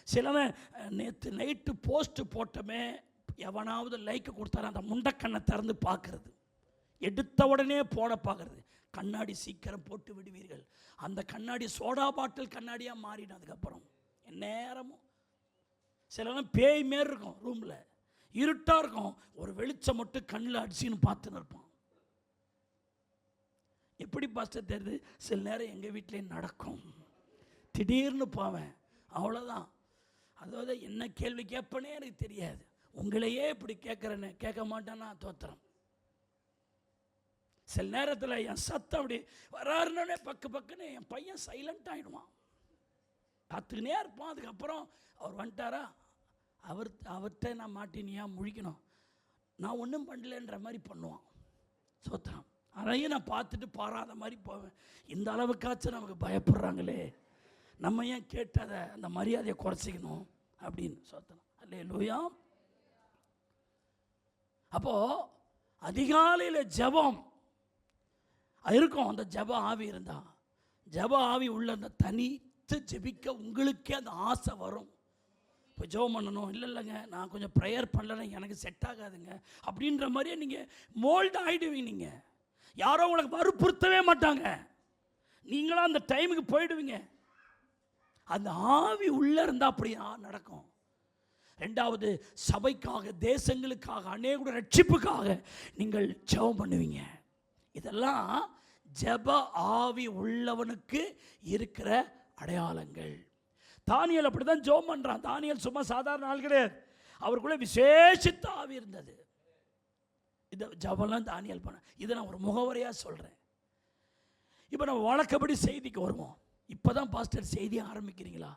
S1: சிலவன் நேற்று நைட்டு போஸ்ட்டு போட்டமே எவனாவது லைக்கு கொடுத்தாரு அந்த முண்டக்கண்ணை திறந்து பார்க்கறது, எடுத்த உடனே போட பார்க்கறது. கண்ணாடி சீக்கிரம் போட்டு விடுவீர்கள். அந்த கண்ணாடி சோடா பாட்டில் கண்ணாடியாக மாறிடும். அதுக்கப்புறம் நேரமும் சிலவன் பேய் மாரி இருக்கும், ரூமில் இருட்டாக இருக்கும், ஒரு வெளிச்சம் மட்டும் கண்ணில் அடிச்சின்னு பார்த்துன்னு இருப்பான். எப்படி பாஸ்டர் தெரியுது? சில நேரம் எங்கள் வீட்டிலே நடக்கும். திடீர்னு போவேன், அவ்வளோதான். அதாவது என்ன கேள்வி கேட்பனே எனக்கு தெரியாது. உங்களையே இப்படி கேட்குறேன்னு கேட்க மாட்டேன்னா தோத்திரம். சில நேரத்தில் என் சத்தம் அப்படி வராருன்னே பக்குன்னு என் பையன் சைலண்ட் ஆகிடுவான், பார்த்துக்கினே இருப்பான். அதுக்கப்புறம் அவர் வந்துட்டாரா, அவர்கிட்ட நான் மாட்டினியா முழிக்கணும், நான் ஒன்றும் பண்ணலன்ற மாதிரி பண்ணுவான். சோத்திரம். அதையும் நான் பார்த்துட்டு பாராத மாதிரி போவேன். இந்த அளவுக்காச்சும் நமக்கு பயப்படுறாங்களே, நம்ம ஏன் கேட்டதை அந்த மரியாதையை குறைச்சிக்கணும் அப்படின்னு சோத்திரம். அல்லேலூயா. அப்போது அதிகாலையில் ஜெபம் இருக்கும். அந்த ஜெப ஆவி இருந்தா, ஜெப ஆவி உள்ள அந்த தனித்து ஜெபிக்க உங்களுக்கே அந்த ஆசை வரும். இப்போ ஜெபம் பண்ணணும், இல்லைங்க நான் கொஞ்சம் ப்ரேயர் பண்ணலைன்னா எனக்கு செட் ஆகாதுங்க அப்படின்ற மாதிரியே நீங்கள் மோல்டு ஆகிடுவீங்க. நீங்கள் யாரோ உங்களுக்கு வற்புறுத்தவே மாட்டாங்க, நீங்களாம் அந்த டைமுக்கு போயிடுவீங்க. அந்த ஆவி உள்ளே இருந்தால் அப்படி நடக்கும். ரெண்டாவது, சபைக்காக, தேசங்களுக்காக, அநேக ரட்சிப்புக்காக நீங்கள் ஜெபம் பண்ணுவீங்க. இதெல்லாம் ஜெப ஆவி உள்ளவனுக்கு இருக்கிற அடையாளங்கள். தானியேல் அப்படி தான் ஜெபம் பண்ணுறான். தானியேல் சும்மா சாதாரண ஆள் கிடையாது, அவருக்குள்ள விசேஷித்த ஆவி இருந்தது. இந்த ஜெபம்லாம் தானியேல் பண்ண. இதை நான் ஒரு முகவரியாக சொல்கிறேன். இப்போ நம்ம வழக்கப்படி செய்திக்கு வருவோம். இப்போ தான் பாஸ்டர் செய்தி ஆரம்பிக்கிறீங்களா?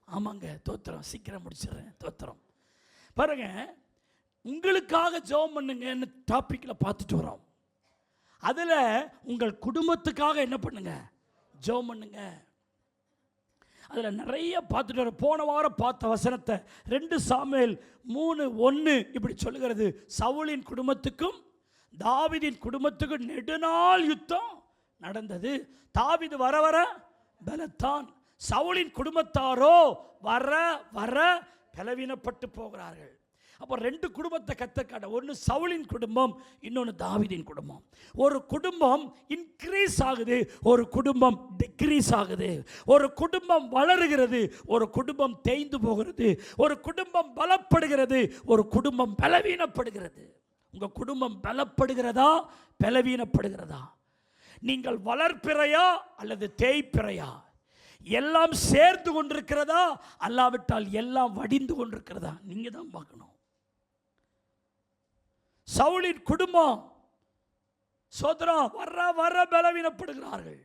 S1: ஆமாங்க, தோத்திரம், சீக்கிரம் முடிச்சிடுறேன், தோத்திரம். பாருங்க, உங்களுக்காக ஜெபம் பண்ணுங்கன்னு டாப்பிக்கில் பார்த்துட்டு வரோம். அதில் உங்கள் குடும்பத்துக்காக என்ன பண்ணுங்க, ஜெபம் பண்ணுங்க. அதில் நிறைய பார்த்துட்டு வரோம். போன வாரம் பார்த்த வசனத்தை 2 சாமுவேல் 3:1 இப்படி சொல்லுகிறது. சவுலின் குடும்பத்துக்கும் தாவீதின் குடும்பத்துக்கும் நெடுநாள் யுத்தம் நடந்தது. தாவீது வர வர பலத்தான், சவுலின் குடும்பத்தாரோ வர வர பலவீனப்பட்டு போகிறார்கள். அப்போ 2 குடும்பத்தை கத்தக்காட்ட, ஒன்று சவுலின் குடும்பம், இன்னொன்று தாவீதின் குடும்பம். ஒரு குடும்பம் இன்க்ரீஸ் ஆகுது, ஒரு குடும்பம் டிக்ரீஸ் ஆகுது. ஒரு குடும்பம் வளருகிறது, ஒரு குடும்பம் தேய்ந்து போகிறது. ஒரு குடும்பம் பலப்படுகிறது, ஒரு குடும்பம் பலவீனப்படுகிறது. உங்கள் குடும்பம் பலப்படுகிறதா பலவீனப்படுகிறதா? நீங்கள் வளர்ப்பிறையா அல்லது தேய்ப்பிறையா? எல்லாம் சேர்ந்து கொண்டிருக்கிறதா அல்லாவிட்டால் எல்லாம் வடிந்து கொண்டிருக்கிறதா? நீங்கள் தான் பார்க்கணும். சவுலின் குடும்பம் சோதரம் வர வர பலவீனப்படுகிறார்கள்.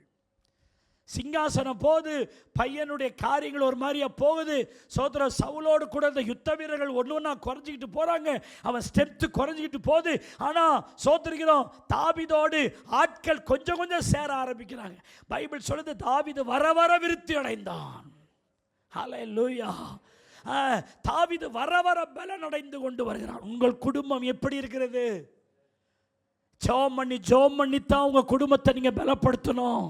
S1: சிங்காசனம் போது, பையனுடைய காரியங்கள் ஒரு மாதிரியா போகுது. சோதரம் சவுலோடு கூட இந்த யுத்த வீரர்கள் ஒன்று ஒன்றா குறைஞ்சிக்கிட்டு போகிறாங்க, அவன் ஸ்ட்ரென்த்து குறைஞ்சிக்கிட்டு போகுது. ஆனால் சோதரிக்கிறோம், தாவீதோடு ஆட்கள் கொஞ்சம் கொஞ்சம் சேர ஆரம்பிக்கிறாங்க. பைபிள் சொல்லுது, தாவீது வர வர விருத்தி அடைந்தான். ஹல்லேலூயா. தாவீது வர வர பலன் அடைந்து கொண்டு வருகிறான். உங்கள் குடும்பம் எப்படி இருக்கிறது? ஜெபம் பண்ணித்தான் உங்கள் குடும்பத்தை நீங்கள் பலப்படுத்தணும்.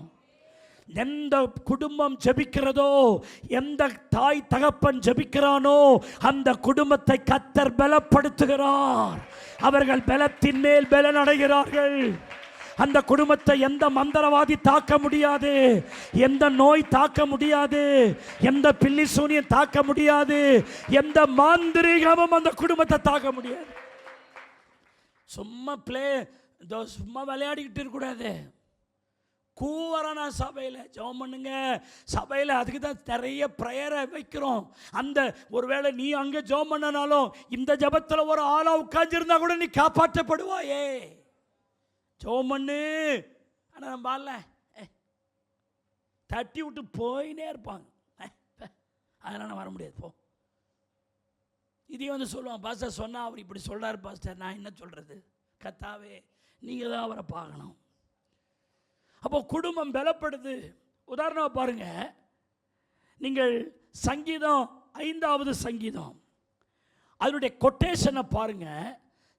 S1: எந்த குடும்பம் ஜெபிக்கிறதோ, எந்த தாய் தகப்பன் ஜெபிக்கிறானோ, அந்த குடும்பத்தை கர்த்தர் பலப்படுத்துகிறார். அவர்கள் பலத்தின் மேல் பலன் அடைகிறார்கள். அந்த குடும்பத்தை எந்த மந்திரவாதி தாக்க முடியாது, எந்த நோய் தாக்க முடியாது, எந்த பில்லி சூனியம் தாக்க முடியாது, எந்த மாந்திரீகமும் அந்த குடும்பத்தை தாக்க முடியாது. சும்மா விளையாடிக்கிட்டு இருக்கக்கூடாது. கூவரான சபையில் ஜெபம் பண்ணுங்க. சபையில் அதுக்கு தான் நிறைய ப்ரேயரை வைக்கிறோம். அந்த ஒருவேளை நீ அங்கே ஜெபம் பண்ணனாலும் இந்த ஜெபத்தில் ஒரு ஆளாக உட்காந்துருந்தா கூட நீ காப்பாற்றப்படுவாயே. ஜெபம் பண்ணு. ஆனால் நம்ம ஆள தட்டி விட்டு போயினே இருப்பாங்க. அதனால் வர முடியாது, போ. இதையும் வந்து சொல்லுவான், பாஸ்டர் சொன்னால் அவர் இப்படி சொல்கிறார் பாஸ்டர், நான் என்ன சொல்கிறது? கத்தாவே, நீங்கள் தான் அவரை பார்க்கணும். அப்போ குடும்பம் பலப்படுது. உதாரணம் பாருங்க, நீங்கள் சங்கீதம் 5வது சங்கீதம் அதனுடைய கொட்டேஷனை பாருங்க.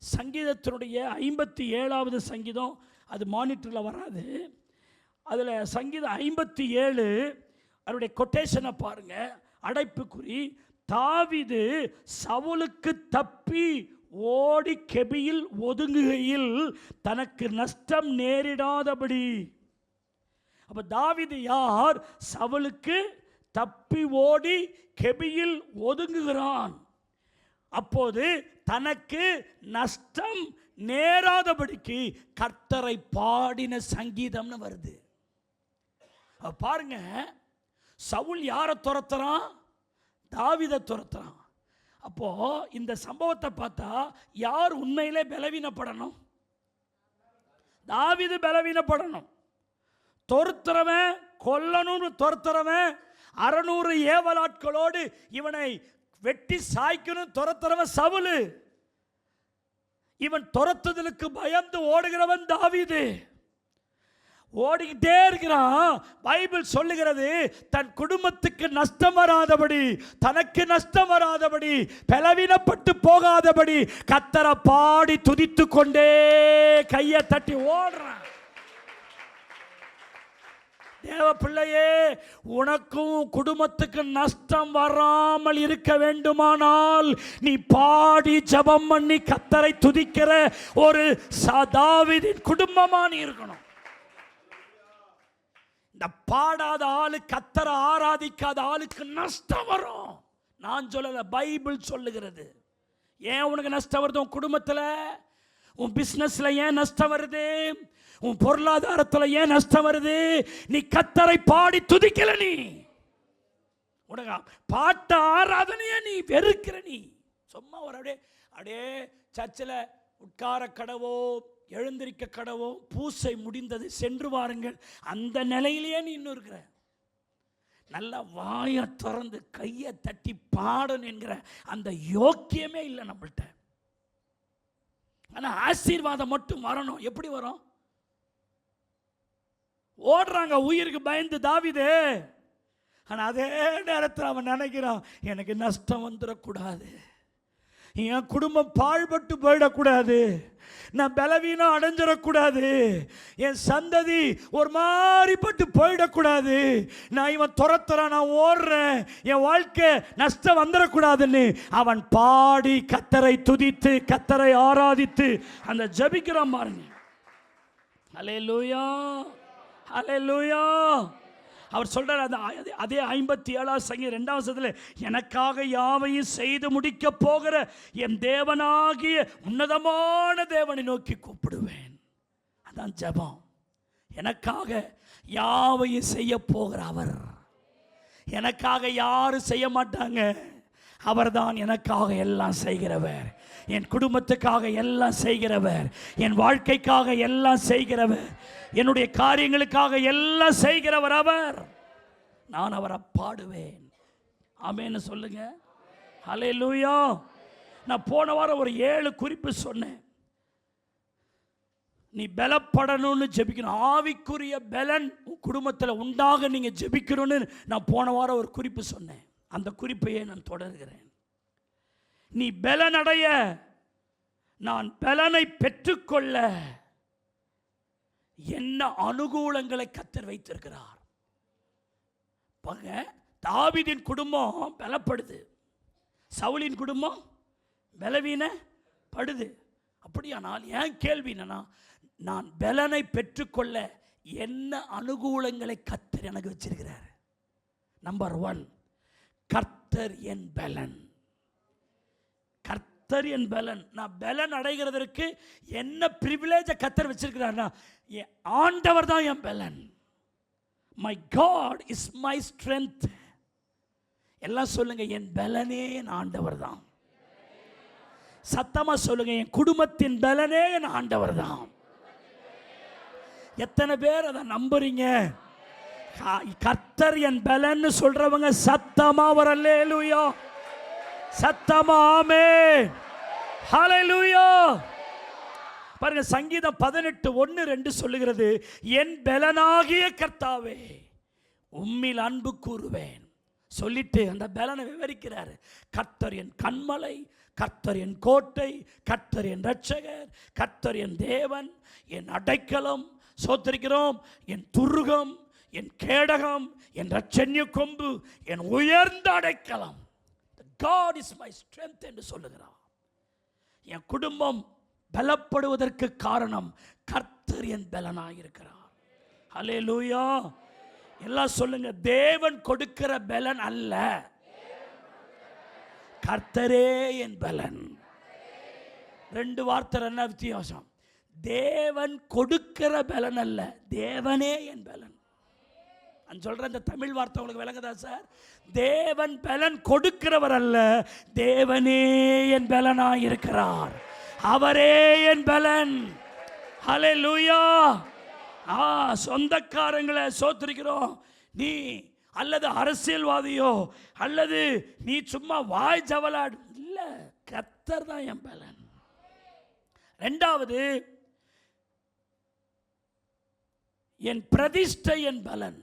S1: சங்கீதத்தினுடைய 57வது சங்கீதம் அது மானிட்டரில் வராது. அதில் சங்கீதம் 57 அவருடைய கொட்டேஷனை பாருங்க, அடைப்புக்குறி. தாவீது சவுலுக்கு தப்பி ஓடி கெபியில் ஒதுங்குகையில் தனக்கு நஷ்டம் நேரிடாதபடி. அப்ப தாவீது யார்? சவுலுக்கு தப்பி ஓடி கெபியில் ஒதுங்குகிறான். அப்போது தனக்கு நஷ்டம் நேராதபடிக்கு கர்த்தரை பாடின சங்கீதம்னு வருது. பாருங்க, சவுல் யாரை துரத்துறான்? தாவீதை துரத்துறான். அப்போ இந்த சம்பவத்தை பார்த்தா யார் உண்மையிலே பலவீனப்படணும்? தாவீது பலவீனப்படணும். துரத்துறவன், கொல்லணும்னு துரத்துறவன் 600 ஏவலாட்களோடு இவனை வெட்டி சாய்க்கணும் துரத்துறவன் சவுலு. இவன் துரத்துதலுக்கு பயந்து ஓடுகிறவன் தாவீது. ஓடிக்கிட்டே இருக்கிறான். பைபிள் சொல்லுகிறது, தன் குடும்பத்துக்கு நஷ்டம் வராதபடி, தனக்கு நஷ்டம் வராதபடி, பலவீனப்பட்டு போகாதபடி கர்த்தரை பாடி துதித்து கொண்டே கையை தட்டி ஓடுறான். தேவ பிள்ளையே, உனக்கும் குடும்பத்துக்கு நஷ்டம் வராமல் இருக்க வேண்டுமானால் நீ பாடி ஜெபம் பண்ணி கர்த்தரை துதிக்கிற ஒரு தாவீதின் குடும்பமா நீ இருக்கணும். இந்த பாடாத ஆளு, கர்த்தரை ஆராதிக்காத ஆளுக்கு நஷ்டம் வரும். நான் சொல்லல, பைபிள் சொல்லுகிறது. ஏன் உனக்கு நஷ்டம் வருது? உன் குடும்பத்தில், உன் பிசினஸ்ல ஏன் நஷ்டம் வருது? உன் பொருளாதாரத்தில் ஏன் நஷ்டம் வருது? நீ கர்த்தரை பாடி துதிக்கல. நீ உனக்கு பாட்ட ஆராதனையே நீ வெறுக்கிற. நீ சும்மா ஒரு அப்படியே சர்ச்சில் உட்கார கடவோ எழுந்திருக்க கடவோ, பூசை முடிந்தது சென்று வாருங்கள், அந்த நிலையிலேயே நீ இன்னும் இருக்கிற. நல்லா வாயை திறந்து கையை தட்டி பாடணும் என்கிற அந்த யோக்கியமே இல்லை நம்மள்கிட்ட. ஆனால் ஆசீர்வாதம் மட்டும் வரணும். எப்படி வரும்? ஓடுறாங்க உயிருக்கு பயந்து தாவீது. ஆனால் அதே நேரத்தில் அவன் நினைக்கிறான், எனக்கு நஷ்டம் வந்துடக்கூடாது, என் குடும்பம் பாழ்பட்டு போயிடக்கூடாது, நான் பலவீனம் அடைஞ்சிடக்கூடாது, என் சந்ததி ஒரு மாதிரிப்பட்டு போயிடக்கூடாது, நான் இவன் துரத்துறான், நான் ஓடுறேன், என் வாழ்க்கை நஷ்டம் வந்துடக்கூடாதுன்னு அவன் பாடி கர்த்தரை துதித்து கர்த்தரை ஆராதித்து அந்த ஜெபிக்கிறான் பாருங்க. ஹல்லேலூயா, ஹல்லேலூயா. அவர் சொல்றார், அதே 57 சங்கீதம் 2 வசனத்தில், எனக்காக யாவையும் செய்து முடிக்க போகிற என் தேவனாகிய உன்னதமான தேவனை நோக்கி கூப்பிடுவேன். அதான் ஜெபம். எனக்காக யாவையும் செய்ய போகிற அவர். எனக்காக யாரும் செய்ய மாட்டாங்க, அவர்தான் எனக்காக எல்லாம் செய்கிறவர். என் குடும்பத்துக்காக எல்லாம் செய்கிறவர், என் வாழ்க்கைக்காக எல்லாம் செய்கிறவர், என்னுடைய காரியங்களுக்காக எல்லாம் செய்கிறவர் அவர். நான் அவரை பாடுவேன். ஆமென்னு சொல்லுங்க. ஹல்லேலூயா. நான் போன வாரம் ஒரு 7 குறிப்பு சொன்னேன். நீ பலப்படணும்னு ஜெபிக்கணும். ஆவிக்குரிய பலன் குடும்பத்தில் உண்டாக நீங்க ஜெபிக்கணும்னு நான் போன வாரம் ஒரு குறிப்பு சொன்னேன். அந்த குறிப்பையே நான் தொடர்கிறேன். நீ பலனடைய, நான் பலனை பெற்றுக்கொள்ள என்ன அனுகூலங்களை கர்த்தர் வைத்திருக்கிறார். தாவீதின் குடும்பம் பலப்படுது, சவுலின் குடும்பம் பலவீனப்படுது. அப்படியானால் என் கேள்வி என்னன்னா, நான் பலனை பெற்றுக்கொள்ள என்ன அனுகூலங்களை கர்த்தர் எனக்கு வச்சிருக்கிறார்? நம்பர் 1, கர்த்தர் என் பலன். கர்த்தர் என் பலன். நான் பலன் அடைகிறதற்கு என்ன பிரிவிலேஜ் கர்த்தர் வச்சிருக்கிறார்னா, ஆண்டவர் தான் என் பலன். My God is my strength. எல்லாம் சொல்லுங்க, என் பலனே என் ஆண்டவர் தான். சத்தமா சொல்லுங்க, என் குடும்பத்தின் பலனே என் ஆண்டவர் தான். எத்தனை பேர் அதை நம்புறீங்க? கர்த்தர் என் பலன்னு சொல்றவங்க சத்தமா ஒரு அல்லேலூயா, சத்தமா ஆமென், ஹல்லேலூயா. பாருங்க, சங்கீதம் 18:1-2 சொல்லுகிறது, என் பலனாகிய கர்த்தாவே உம்மில் அன்பு கூறுவேன். சொல்லிட்டு அந்த பலனை விவரிக்கிறார். கர்த்தர் என் கண்மலை, கர்த்தர் என் கோட்டை, கர்த்தர் என் இரட்சகர், கர்த்தர் என் தேவன், என் அடைக்கலம், சோத்திரிக்கிறோம், என் துருகம், என் கேடகம், என் இரட்சண்ய கொம்பு, என் உயர்ந்த அடைக்கலம். God is my strength என்று சொல்லுகிறார். என் குடும்பம் பலப்படுவதற்கு காரணம் கர்த்தர் என் பலனாயிருக்கிறார். ஹல்லேலூயா. எல்லாம் சொல்லுங்க, தேவன் கொடுக்கிற பலன் அல்ல, கர்த்தரே என் பலன். ரெண்டு வார்த்தை என்ன வித்தியாசம்? தேவன் கொடுக்கிற பலன் அல்ல, தேவனே என் பலன். நான் சொல்ற இந்த தமிழ் வார்த்தை உங்களுக்கு விளங்குதா சார்? தேவன் பலன் கொடுக்கிறவர் அல்ல, தேவனே என் பலனாய் இருக்கிறார். அவரே என் பலன். ஹல்லேலூயா. சொந்தக்காரங்களை சோத்திரிக்கிறோம். நீ அல்லது அரசியல்வாதியோ அல்லது நீ சும்மா வாய் ஜவலாடு இல்ல, கர்த்தர் தான் என் பலன். ரெண்டாவது, என் பிரதிஷ்டை என் பலன்.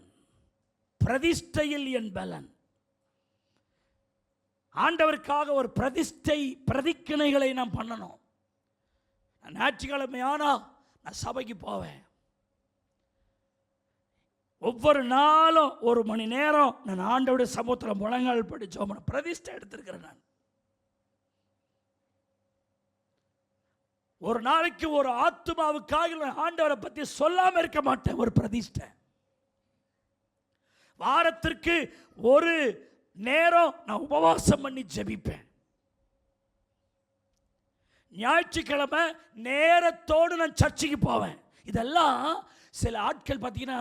S1: பிரதிஷ்டையில் என் பலன். ஆண்டவருக்காக ஒரு பிரதிக்கிணைகளை நாம் பண்ணணும். நான் ஞாயிற்றுக்கிழமையானா நான் சபைக்கு போவேன். ஒவ்வொரு நாளும் 1 மணி நேரம் நான் ஆண்டவருடைய சமூகத்தில் முழங்கால் படி ஜெபம் பண்ண பிரதிஷ்டை எடுத்திருக்கிறேன். நான் ஒரு நாளைக்கு ஒரு ஆத்துமாவுக்காக நான் ஆண்டவரை பற்றி சொல்லாம இருக்க மாட்டேன். ஒரு பிரதிஷ்டை. வாரத்திற்கு ஒரு நேரம் நான் உபவாசம் பண்ணி ஜெபிப்பேன். ஞாயிற்றுக்கிழமை நேரத்தோடு நான் சர்ச்சுக்கு போவேன். இதெல்லாம் சில ஆட்கள் பார்த்தீங்கன்னா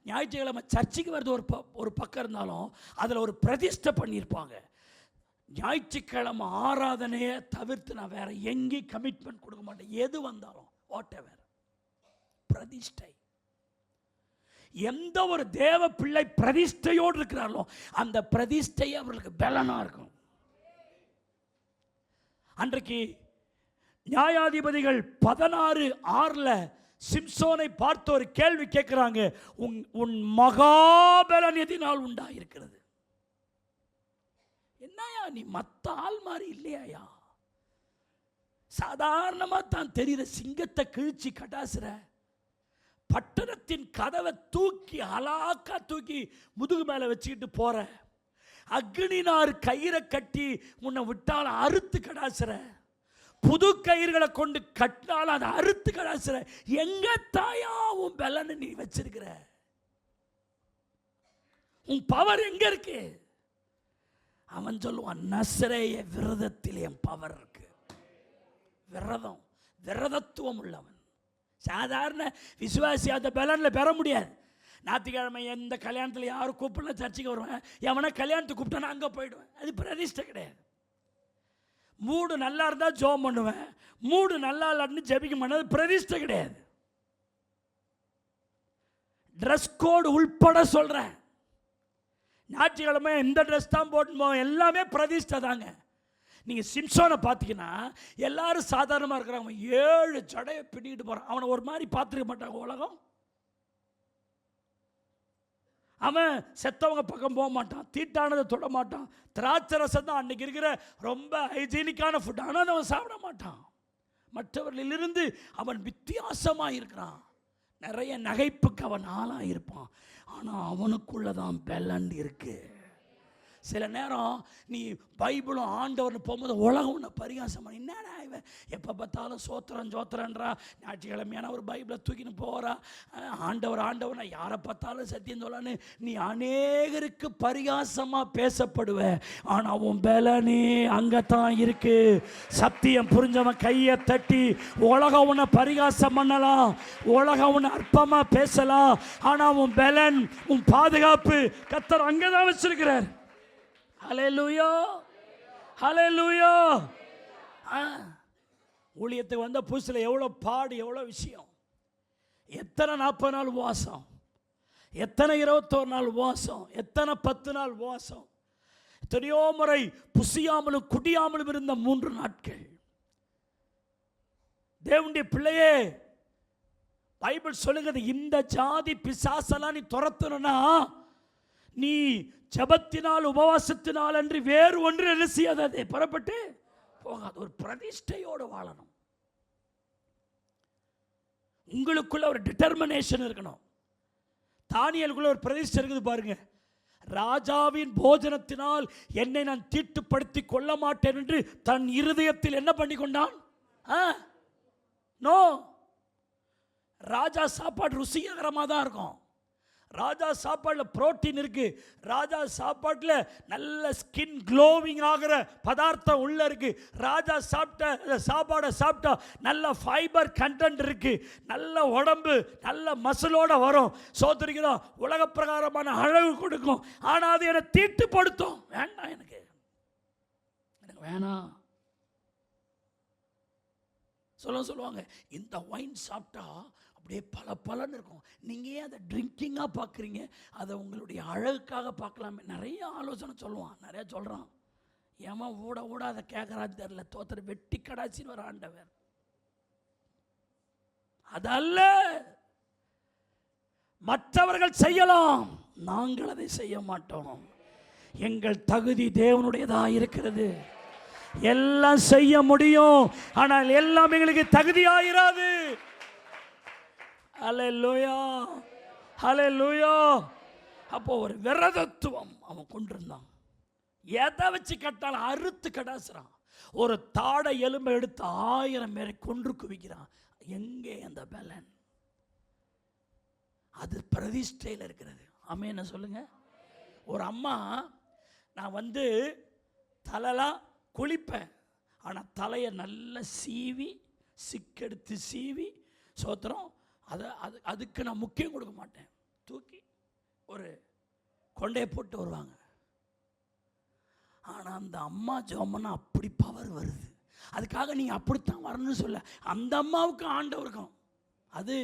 S1: ஞாயிற்றுக்கிழமை சர்ச்சுக்கு வருது ஒரு பக்கம் இருந்தாலும் அதில் ஒரு பிரதிஷ்டை பண்ணியிருப்பாங்க. ஞாயிற்றுக்கிழமை ஆராதனையை தவிர்த்து நான் வேற எங்கேயும் கமிட்மெண்ட் கொடுக்க மாட்டேன். எது வந்தாலும் வாட் எவர். பிரதிஷ்டை. எந்த ஒரு தேவ பிள்ளை பிரதிஷ்டையோடு இருக்கிறார்களோ அந்த பிரதிஷ்டை அவர்களுக்கு பலனா இருக்கும். அன்றைக்கு நியாயாதிபதிகள் 16:6 சிம்சோனை பார்த்து ஒரு கேள்வி கேட்கிறாங்க. உன் மகாபலன் எதினால் உண்டாயிருக்கிறது? என்னையா நீ மற்ற ஆள் மாதிரி இல்லையா? சாதாரணமா தான் தெரிகிற சிங்கத்தை கிழிச்சு கட்டாசுற, பட்டணத்தின் கதவை தூக்கி அலாக்கா தூக்கி முதுகு மேல வச்சுக்கிட்டு போற, அக்னினார் கயிறை கட்டி உன்னை விட்டால் அறுத்து கடாசுற, புது கயிறுகளை கொண்டு கட்டினாலும் அதை அறுத்து கடாசுற, எங்க தாயா உன் பலனை நீ வச்சிருக்கிற? உன் பவர் எங்க இருக்கு? அவன் சொல்லுவான், நசரேய விரதத்தில் என் பவர் இருக்கு. விரதத்துவம் உள்ளவன். சாதாரண விசுவாசி அந்த பலனில் பெற முடியாது. ஞாயிற்றுக்கிழமை எந்த கல்யாணத்தில் யாரும் கூப்பிடல சர்ச்சைக்கு வருவேன். எவனா கல்யாணத்துக்கு கூப்பிட்டானா அங்கே போயிடுவேன். அது பிரதிஷ்டை கிடையாது. மூடு நல்லா இருந்தால் ஜெபம் பண்ணுவேன், மூடு நல்லா இல்லான்னு ஜெபிக்க மாட்டேன். பிரதிஷ்டை கிடையாது. ட்ரெஸ் கோடு உள்பட சொல்கிறேன். ஞாயிற்றுக்கிழமை எந்த ட்ரெஸ் தான் போட்டு போவோம், எல்லாமே பிரதிஷ்டை தாங்க. நீங்கள் சிம்சோனை பார்த்தீங்கன்னா எல்லாரும் சாதாரணமாக இருக்கிறாங்க. 7 ஜடையை பின்னிட்டு போகிறான். அவனை ஒரு மாதிரி பார்த்துருக்க மாட்டாங்க உலகம். அவன் செத்தவங்க பக்கம் போக மாட்டான், தீட்டானதை தொட மாட்டான். திராட்சை ரசம் தான் அன்னைக்கு இருக்கிற ரொம்ப ஹைஜீனிக்கான ஃபுட். ஆனால் அவன் சாப்பிட மாட்டான். மற்றவர்களிலிருந்து அவன் வித்தியாசமாக இருக்கிறான். நிறைய நகைப்புக்கு அவன் ஆளாக இருப்பான். ஆனால் அவனுக்குள்ளதான் பலன் இருக்கு. சில நேரம் நீ பைபிளும் ஆண்டவர்னு போகும்போது உலகம் உன்னை பரிகாசம் பண்ணி, என்னடா இவன் எப்போ பார்த்தாலும் சோத்திரன்றா, ஞாயிற்றுக்கிழமையான ஒரு பைபிளை தூக்கின்னு போகிறா, ஆண்டவர் யாரை பார்த்தாலும் சத்தியம் சொல்லான்னு நீ அநேகருக்கு பரிகாசமாக பேசப்படுவ. ஆனால் உன் பலனே அங்கே தான் இருக்கு. சத்தியம் புரிஞ்சவன் கையை தட்டி, உலகம் உன்னை பரிகாசம் பண்ணலாம், உலகம் உன்னை அற்பமாக பேசலாம், ஆனால் உன் பலன், உன் பாதுகாப்பு கர்த்தர் அங்கே தான் வச்சிருக்கிறார். ஹல்லேலூயா, ஹல்லேலூயா. ஊழியத்துக்கு வந்த புதுசில் எவ்வளோ பாடு, எவ்வளோ விஷயம். எத்தனை 40 நாள் உபவாசம், எத்தனை 21 நாள் உபவாசம், எத்தனை 10 நாள் உபவாசம், எத்தனையோ முறை புசியாமலும் குடியாமலும் இருந்த 3 நாட்கள். தேவனுடைய பிள்ளையே, பைபிள் சொல்லுகிறது, இந்த ஜாதி பிசாசெல்லாம் நீ துரத்தணும்னா நீ ஜபத்தினால் உபவாசத்தினால் அன்றி வேறு ஒன்று என்ன செய்யாதே, புறப்பட்டு போகாது. ஒரு பிரதிஷ்டையோடு வாழணும். உங்களுக்குள்ள ஒரு டிட்டர்மினேஷன் இருக்கணும். தானியேலுக்குள்ள ஒரு பிரதிஷ்டை இருக்குது பாருங்க. ராஜாவின் போஜனத்தினால் என்னை நான் தீட்டுப்படுத்தி கொள்ள மாட்டேன் என்று தன் இருதயத்தில் என்ன பண்ணி கொண்டான்? நோ. ராஜா சாப்பாடு ருசிகரமாக தான் இருக்கும். ராஜா சாப்பாட்டில் புரோட்டீன் இருக்கு. ராஜா சாப்பாட்டில் நல்ல ஸ்கின் க்ளோவிங் ஆகிற பதார்த்தம் உள்ள இருக்கு. ராஜா சாப்பாடை சாப்பிட்டா நல்ல ஃபைபர் கண்டென்ட் இருக்கு. நல்ல உடம்பு நல்ல மசிலோட வரும். சோதரிக்கிறோம், உலக பிரகாரமான அழகு கொடுக்கும். ஆனால் அது என்னை தீட்டுப்படுத்தும். வேண்டாம், எனக்கு வேணாம். சொல்லுவாங்க, இந்த ஒயின் சாப்பிட்டா அப்படியே பல பலன்னு இருக்கும். நீங்கள் ஏன் அதை ட்ரிங்கிங்காக பார்க்குறீங்க? அதை உங்களுடைய அழகுக்காக பார்க்கலாமே. நிறைய ஆலோசனை சொல்லுவான், நிறைய சொல்கிறான். ஏமா ஊட அதை கேட்குறான்னு தெரியல. தோத்தர் வெட்டி கடாச்சின்னு வர ஆண்டவர். அதல்ல, மற்றவர்கள் செய்யலாம், நாங்கள் அதை செய்ய மாட்டோம். எங்கள் தகுதி தேவனுடையதாக இருக்கிறது. எல்லாம் செய்ய முடியும், ஆனால் எல்லாம் எங்களுக்கு தகுதியாயிராது. ஹல்லேலூயா, ஹல்லேலூயா. அப்போ ஒரு விரதத்துவம் அவன் கொண்டிருந்தான். எதை வச்சு கட்டாலும் அறுத்து கடாசுறான். ஒரு தாடை எலும்பை எடுத்து 1000 பேரை கொன்று குவிக்கிறான். எங்கே அந்த பலன்? அது பிரதிஷ்டையில் இருக்கிறது. ஆமென் சொல்லுங்க. ஒரு அம்மா, நான் தலைலாம் குளிப்பேன், ஆனால் தலையை நல்லா சீவி சிக்கெடுத்து சீவி சோத்திரம் அதுக்கு நான் முக்கியம் கொடுக்க மாட்டேன். தூக்கி ஒரு கொண்டையை போட்டு வருவாங்க. ஆனால் அந்த அம்மா ஜெபம்னா அப்படி பவர் வருது. அதுக்காக நீங்கள் அப்படித்தான் வரணும்னு சொல்ல, அந்த அம்மாவுக்கு ஆண்டவருக்கும் அதை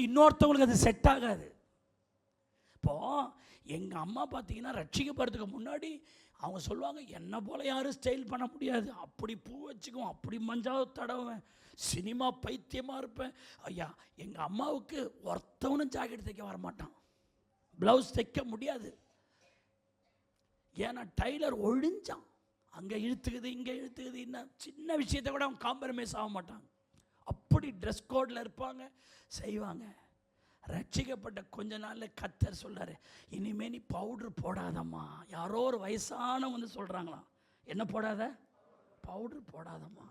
S1: இன்னொருத்தவங்களுக்கு அது செட் ஆகாது. இப்போது எங்கள் அம்மா பார்த்தீங்கன்னா ரட்சிக்கப்படுறதுக்கு முன்னாடி அவங்க சொல்லுவாங்க, என்னை போல் யாரும் ஸ்டைல் பண்ண முடியாது. அப்படி பூ வச்சுக்குவோம், அப்படி மஞ்சாவது தடவுவேன், சினிமா பைத்தியமாக இருப்பேன். ஐயா, எங்கள் அம்மாவுக்கு ஒருத்தவனும் ஜாக்கெட் தைக்க வரமாட்டான், ப்ளவுஸ் தைக்க முடியாது. ஏன்னா டைலர் ஒழிஞ்சான். அங்கே இழுத்துக்குது, இங்கே இழுத்துக்குது. இன்னும் சின்ன விஷயத்தை கூட அவங்க காம்ப்ரமைஸ் ஆக மாட்டாங்க. அப்படி ட்ரெஸ் கோடில் இருப்பாங்க, செய்வாங்க. ரட்சிக்கப்பட்ட கொஞ்ச நாளில் கர்த்தர் சொல்றாரு, இனிமே நீ பவுடர் போடாதம்மா. யாரோ ஒரு வயசானவங்க சொல்கிறாங்களாம், என்ன போடாத? பவுடர் போடாதம்மா.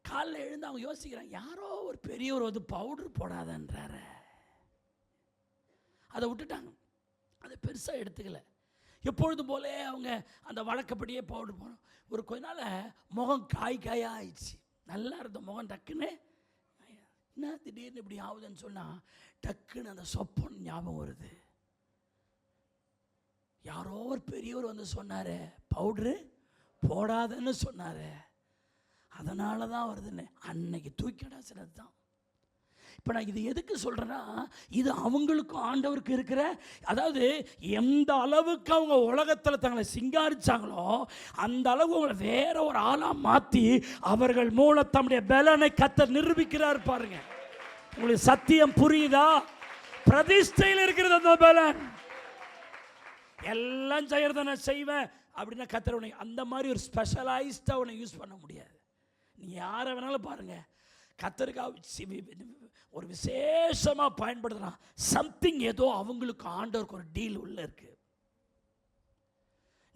S1: காலைல எழுந்து அவங்க யோசிக்கிறாங்க, யாரோ ஒரு பெரியவர் பவுடர் போடாதன்றாரு. அதை விட்டுட்டாங்க, அதை பெருசாக எடுத்துக்கல. எப்பொழுது போல அவங்க அந்த வழக்கப்படியே பவுடர் போனோம். ஒரு கொஞ்ச நாள் முகம் காயாக ஆயிடுச்சு. நல்லா இருந்த முகம் டக்குன்னு என்ன திடீர்னு இப்படி ஆகுதுன்னு சொன்னால் டக்குன்னு அந்த சொப்பன் ஞாபகம் வருது. யாரோ ஒரு பெரியவர் சொன்னார், பவுட்ரு போடாதன்னு சொன்னார், அதனால தான் வருதுன்னு. அன்னைக்கு தூக்கிடா சிலது தான். இப்போ நான் இது எதுக்கு சொல்கிறேன்னா, இது அவங்களுக்கும் ஆண்டவருக்கு இருக்கிற, அதாவது எந்த அளவுக்கு அவங்க உலகத்தில் தங்களை சிங்காரிச்சாங்களோ அந்த அளவு அவங்களை வேற ஒரு ஆளாக மாற்றி அவர்கள் மூலம் தம்முடைய பலனை கர்த்தர் நிரூபிக்கிறார். பாருங்க, உங்களுக்கு சத்தியம் புரியுதா? பிரதிஷ்டையில் இருக்கிறது அந்த பலன். எல்லாம் செய்யறத நான் செய்வேன் அப்படின்னா கர்த்தர் உன்னை அந்த மாதிரி ஒரு ஸ்பெஷலைஸ்டாக உன்னை யூஸ் பண்ண முடியாது. நீ யாரை வேணாலும் பாருங்க, கர்த்தருக்காக ஒரு விசேஷமாக பயன்படுத்துகிறான். சம்திங் ஏதோ அவங்களுக்கு ஆண்டவருக்கு ஒரு டீல் உள்ள இருக்கு.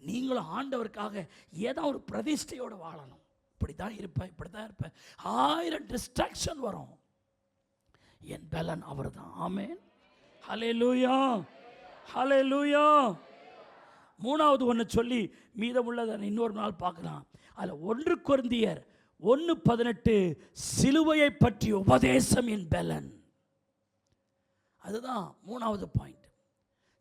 S1: நீங்களும் ஆண்டவருக்காக ஏதோ ஒரு பிரதிஷ்டையோடு வாழணும். இப்படி தான் இருப்பேன், இப்படி தான் இருப்பேன், 1000 டிஸ்ட்ராக்ஷன் வரும். என் பலன் அவர் தான். ஆமென், ஹல்லேலூயா, ஹல்லேலூயா. மூணாவது ஒன்று சொல்லி மீதமுள்ளதை இன்னொரு நாள் பார்க்கலாம். அதில் 1 கொரிந்தியர் 1:18 சிலுவையை பற்றி உபதேசம் என் பலன். அதுதான் மூணாவது பாயிண்ட்.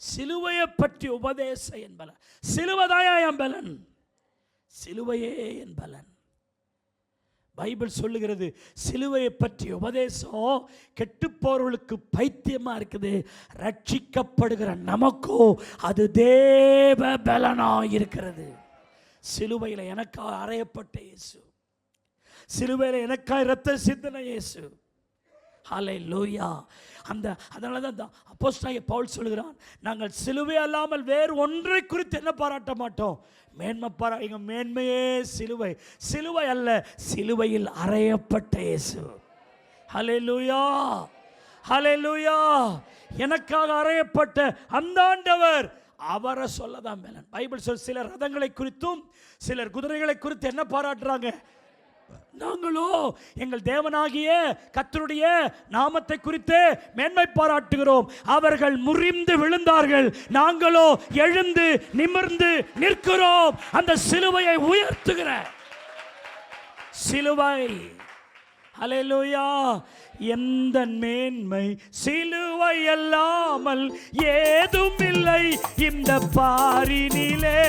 S1: சிலுவையை பற்றி உபதேசம் என் பலன். சிலுவைதாயா என் பலன், சிலுவையே என் பலன். பைபிள் சொல்லுகிறது, சிலுவையை பற்றி உபதேசம் கெட்டுப்போர்களுக்கு பைத்தியமா இருக்குது, ரட்சிக்கப்படுகிற நமக்கோ அது தேவ பலனாக இருக்கிறது. சிலுவையில் எனக்காக அறையப்பட்ட இயேசு, சிலுவையில் எனக்காக இரத்த சிந்தனை இயேசு. ஹல்லேலூயா. அதனால தான் அப்போஸ்தலனாகிய பவுல் சொல்கிறான், நாங்கள் சிலுவை அல்லாமல் வேறு ஒன்றை குறித்து என்ன பாராட்ட மாட்டோம், மேன்மை எங்கள் மேன்மையே சிலுவை. சிலுவை அல்ல, சிலுவையில் அறையப்பட்ட இயேசு. ஹல்லேலூயா, ஹல்லேலூயா. எனக்காக அறையப்பட்ட அந்த ஆண்டவர், அவரை சொல்லதான் மேலன். பைபிள் சொல் சிலர் ரதங்களை குறித்தும் சிலர் குதிரைகளை குறித்து என்ன பாராட்டுறாங்க, நாங்களோ எங்கள் தேவனாகிய கர்த்தருடைய நாமத்தை குறித்து மேன்மை பாராட்டுகிறோம். அவர்கள் முறிந்து விழுந்தார்கள், நாங்களோ எழுந்து நிமிர்ந்து நிற்கிறோம். அந்த சிலுவையை உயர்த்துகிற சிலுவை. ஹல்லேலூயா. எந்த மேன்மை சிலுவை அல்லாமல் ஏதும் இல்லை இந்த பாரினிலே.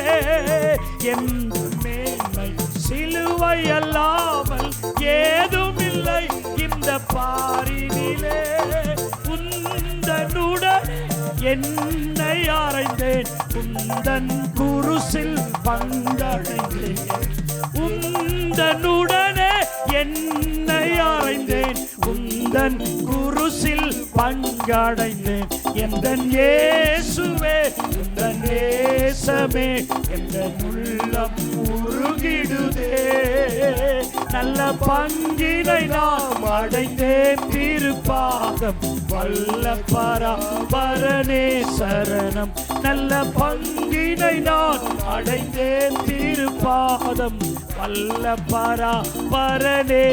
S1: எந்த மேன்மை சிலுவை அல்லாமல் ஏதும் இல்லை இந்த பாரினிலே. உந்தனுடன் என்னை அறைந்தேன், உந்தன் குருசில் பங்கடைந்தேன். உந்தனுடனே என்னை அறைந்தேன், உந்தன் குருசில் பங்கடைந்தேன். எந்தன் இயேசுவே உந்தன் நேசமே எந்தன் உள்ளம் உருகிடுதே. நல்ல பங்கினை நாம் அடைந்தேன் திருப்பாதம், வல்ல பராபரனே சரணம். நல்ல பங்கினை நான் அடைந்தேன் திருப்பாதம், வல்ல பராபரனே.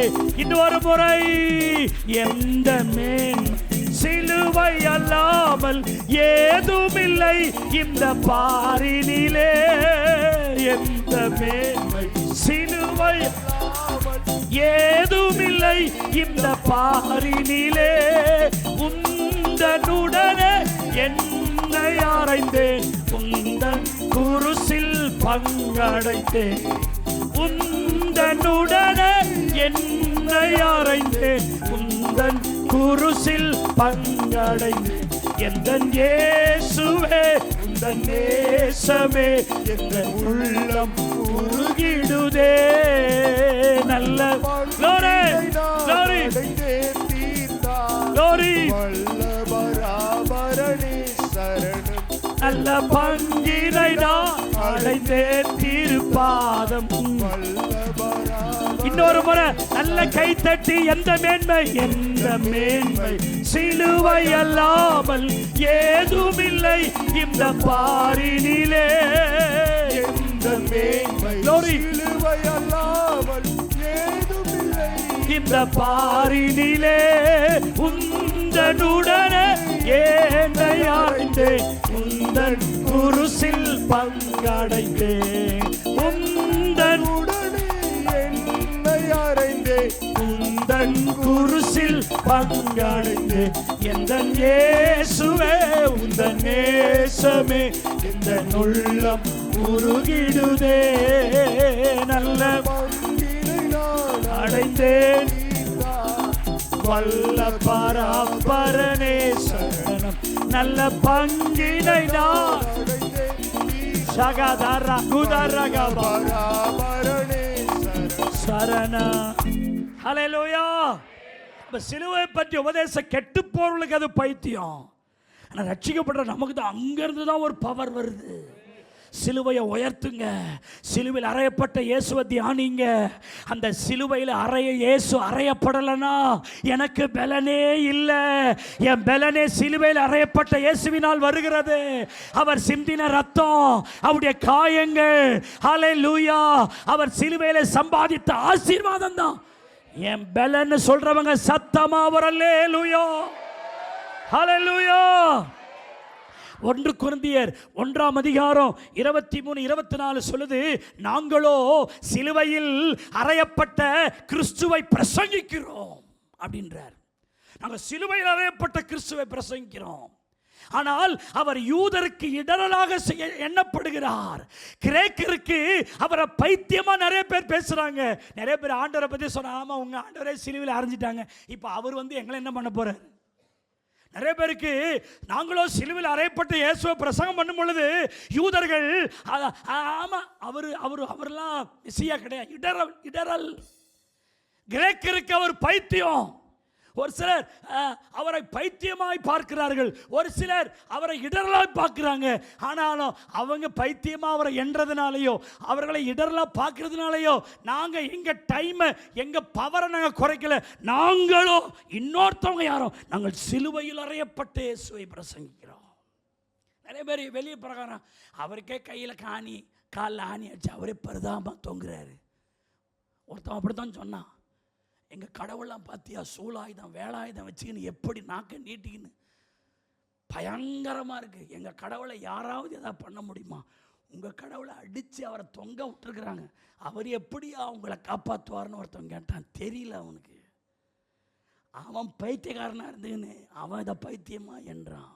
S1: இன்னொரு முறை, எந்த மேன்மை சிலுவை அல்லாமல் ஏதுமில்லை இந்த பாரினிலே. எந்த மேன்மை சிலுவை அல்லாமல் ஏதுமில்லை இந்த பாரினிலே. உந்தனுடனே என்னை அறைந்தேன், உந்தன் குருசில் பங்கடைந்தேன். உந்தனுடனே என்னை அறைந்தேன், உந்தன் குருசில் பங்கடைந்தேன். எந்தன் இயேசுவே உந்தன் நேசமே எந்தன் உள்ளம் உருகிடுதே. நல்ல glory, glory, glory. நல்ல பங்கினை நான் அடைந்தேன் திருப்பாதம். இன்னொரு முறை நல்ல கை தட்டி, எந்த மேன்மை, எந்த மேன்மை சிலுவை அல்லாமல் ஏதுமில்லை இந்த பாரினிலே. எந்த மேன்மை சிலுவை அல்லாமல் ஏதுமில்லை இந்த பாரினிலே. உந்தனுடனே என்னை அறைந்தேன், உந்தன் குருசில் பங்கடைந்தேன். உந்தனுடனே என்னை அறைந்தேன், உந்தன் குருசில் பங்கடைந்தேன். எந்தன் இயேசுவே உந்தன் நேசமே எந்தன் உள்ளம் உருகிடுதே. நல்ல பங்கினை நான் அடைந்தேன், வல்ல பராபரனே சரணம். நல்ல பங்கினை நான் சகதர குதரக பராபரனே சரணம். ஹல்லேலூயா. சிலுவை பற்றி உபதேசம் கெட்டு போறவங்களுக்கு அது பைத்தியம். ஆனால் ரட்சிக்கப்படுற நமக்கு தான் அங்கிருந்து தான் ஒரு பவர் வருது. சிலுவையை உயர்த்துங்க, சிலுவையில் அறையப்பட்ட இயேசுவை தியானிங்க. அந்த சிலுவையில் இயேசு அறையப்படலைன்னா எனக்கு பலனே இல்லை. என் பலனே சிலுவையில் அறையப்பட்ட இயேசுவினால் வருகிறது. அவர் சிந்தின ரத்தம், அவருடைய காயங்கள், ஹல்லேலூயா, அவர் சிலுவையில் சம்பாதித்த ஆசீர்வாதம் தான் என் பலன்னு சொல்றவங்க சத்தமா வரலே. ஹல்லேலூயா, ஹல்லேலூயா. 1 கொரிந்தியர் 1:23-24 சொல்லுது, நாங்களோ சிலுவையில் அறையப்பட்ட கிறிஸ்துவை பிரசங்கிக்கிறோம் அப்படின்றார். நாங்கள் சிலுவையில் அறையப்பட்ட கிறிஸ்துவை பிரசங்கிக்கிறோம். ஆனால் அவர் யூதருக்கு இடரலாக எண்ணப்படுகிறார். கிரேக்கருக்கு அவரை பைத்தியமா நிறைய பேர் பேசுறாங்க. நிறைய பேர் ஆண்டவரை பத்தி சொன்னா, ஆமா உங்க ஆண்டவரே சிலுவையில் அறைஞ்சிட்டாங்க, இப்போ அவர் எங்களை என்ன பண்ண போறார். நிறைய பேருக்கு நாங்களோ சிலுவையில் அறையப்பட்ட இயேசுவை பிரசங்கம் பண்ணும் பொழுது யூதர்கள் ஆமா அவரெல்லாம் மெசியா கிடையாது, இடரல். கிரேக்கருக்கு அவர் பைத்தியம். ஒரு சிலர் அவரை பைத்தியமாய் பார்க்கிறார்கள், ஒரு சிலர் அவரை இடரலாய் பார்க்கிறாங்க. ஆனாலும் அவங்க பைத்தியமா அவரை என்றதுனாலையோ அவர்களை இடரலா பார்க்கறதுனாலையோ நாங்க எங்க டைம் எங்க பவரை நாங்க குறைக்கல. நாங்களோ இன்னொருத்தவங்க யாரோ நாங்கள் சிலுவையில் அறையப்பட்டு இயேசுவை பிரசங்கிக்கிறோம். நிறைய பேர் வெளியே பிரகாரம் அவருக்கே கையில் காலில் ஆணி அடிச்சு அவரே பரிதாபமா தொங்குறாரு. ஒருத்தன் அப்படித்தான் சொன்னான், எங்கள் கடவுள்லாம் பார்த்தியா சூலாயுதம் வேலாயுதம் வச்சுக்கின்னு எப்படி நாக்க நீட்டிக்கின்னு பயங்கரமாக இருக்குது. எங்கள் கடவுளை யாராவது எதாவது பண்ண முடியுமா? உங்கள் கடவுளை அடித்து அவரை தொங்க விட்டுருக்குறாங்க, அவர் எப்படி அவங்கள காப்பாற்றுவார்னு ஒருத்தவன் கேட்டான். தெரியல அவனுக்கு. அவன் பைத்தியக்காரனாக இருந்துன்னு அவன் இதை பைத்தியமா என்றான்.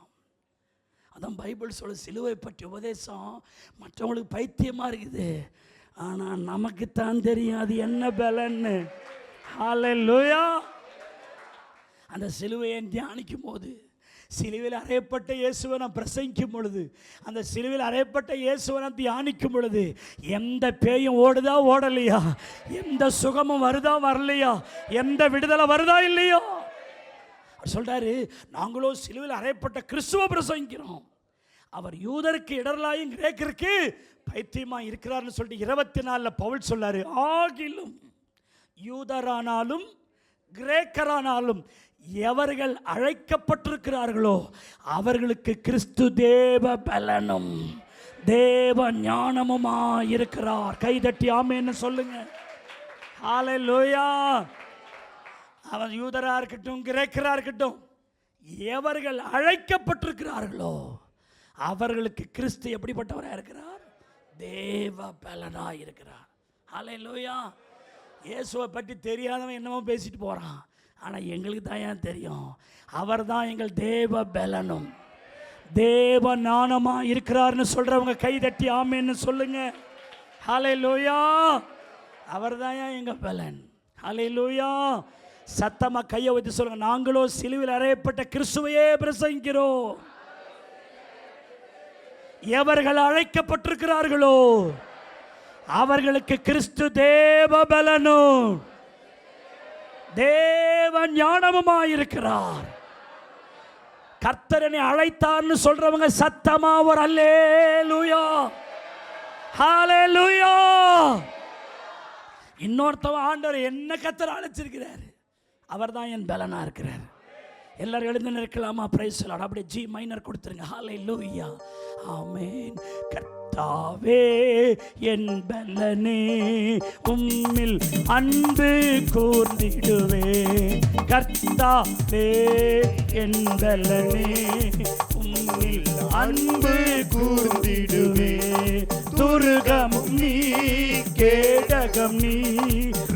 S1: அதான் பைபிள் சொல்ல, சிலுவை பற்றி உபதேசம் மற்றவங்களுக்கு பைத்தியமாக இருக்குது, ஆனால் நமக்குத்தான் தெரியும் அது என்ன பலன்னு. ஹல்லேலூயா. அந்த சிலுவையை தியானிக்கும் போது, சிலுவையில் அறையப்பட்ட இயேசுவை நான் பிரசங்கிக்கும் பொழுது, அந்த சிலுவையில் அறையப்பட்ட இயேசுவை நான் தியானிக்கும் பொழுது எந்த பேயும் ஓடுதா ஓடலையா, எந்த சுகமும் வருதா வரலையா, எந்த விடுதலை வருதா இல்லையோ. அவர் சொல்றாரு, நாங்களோ சிலுவையில் அறையப்பட்ட கிறிஸ்துவை பிரசங்கிக்கிறோம். அவர் யூதருக்கு இடரலாயும் கிரேக்கருக்கு பைத்தியமா இருக்கிறார்னு சொல்லிட்டு 24 பவுல் சொல்லாரு, ஆகிலும் யூதரானாலும் கிரேக்கரானாலும் எவர்கள் அழைக்கப்பட்டிருக்கிறார்களோ அவர்களுக்கு கிறிஸ்து தேவ பலனும் தேவ ஞானமுமா இருக்கிறார். கைதட்டி ஆமென்னு சொல்லுங்க. ஹல்லேலூயா. அவன் யூதரா இருக்கட்டும் கிரேக்கரா இருக்கட்டும், எவர்கள் அழைக்கப்பட்டிருக்கிறார்களோ அவர்களுக்கு கிறிஸ்து எப்படிப்பட்டவராக இருக்கிறார்? தேவ பலனாக இருக்கிறார். ஹல்லேலூயா. இயேசுவை பற்றி தெரியாதவன் என்னமோ பேசிட்டு போகிறான், ஆனால் எங்களுக்கு தான் ஏன் தெரியும், அவர் தான் எங்கள் தேவ பலனும் தேவ ஞானமாக இருக்கிறார்னு சொல்கிறவங்க கைதட்டி ஆமென்னு சொல்லுங்க. ஹல்லேலூயா. அவர் தான் ஏன் எங்கள் பலன். ஹல்லேலூயா. சத்தமாக கையை வைத்து சொல்லுங்க, நாங்களோ சிலுவையில் அறையப்பட்ட கிறிஸ்துவையே பிரசங்கிக்கிறோம். எவர்கள் அழைக்கப்பட்டிருக்கிறார்களோ அவர்களுக்கு கிறிஸ்து தேவ பலனும் தேவ ஞானமுமாயிருக்கிறார். கர்த்தரனை அழைத்தார்னு சொல்றவங்க சத்தமா ஒரு அல்லேலூயா, ஹல்லேலூயா. இன்னொருத்தவன் ஆண்டவர் என்ன கர்த்தர் அழைச்சிருக்கிறார், அவர் தான் என் பலனா இருக்கிறார். எல்லாரும் எழுந்து நிற்கலாமா? Praise lord. அப்படியே ஜி மைனர் கொடுத்துருங்க. ஹல்லேலூயா. ஆமென். கர்த்தாவே என் பலனே, உம்மில் அன்பு கூர்ந்திடுவே. கர்த்தாவே என் பலனே, உம்மில் அன்பு கூர்ந்திடுவே. துர்கமும் நீ கேடகம் நீ,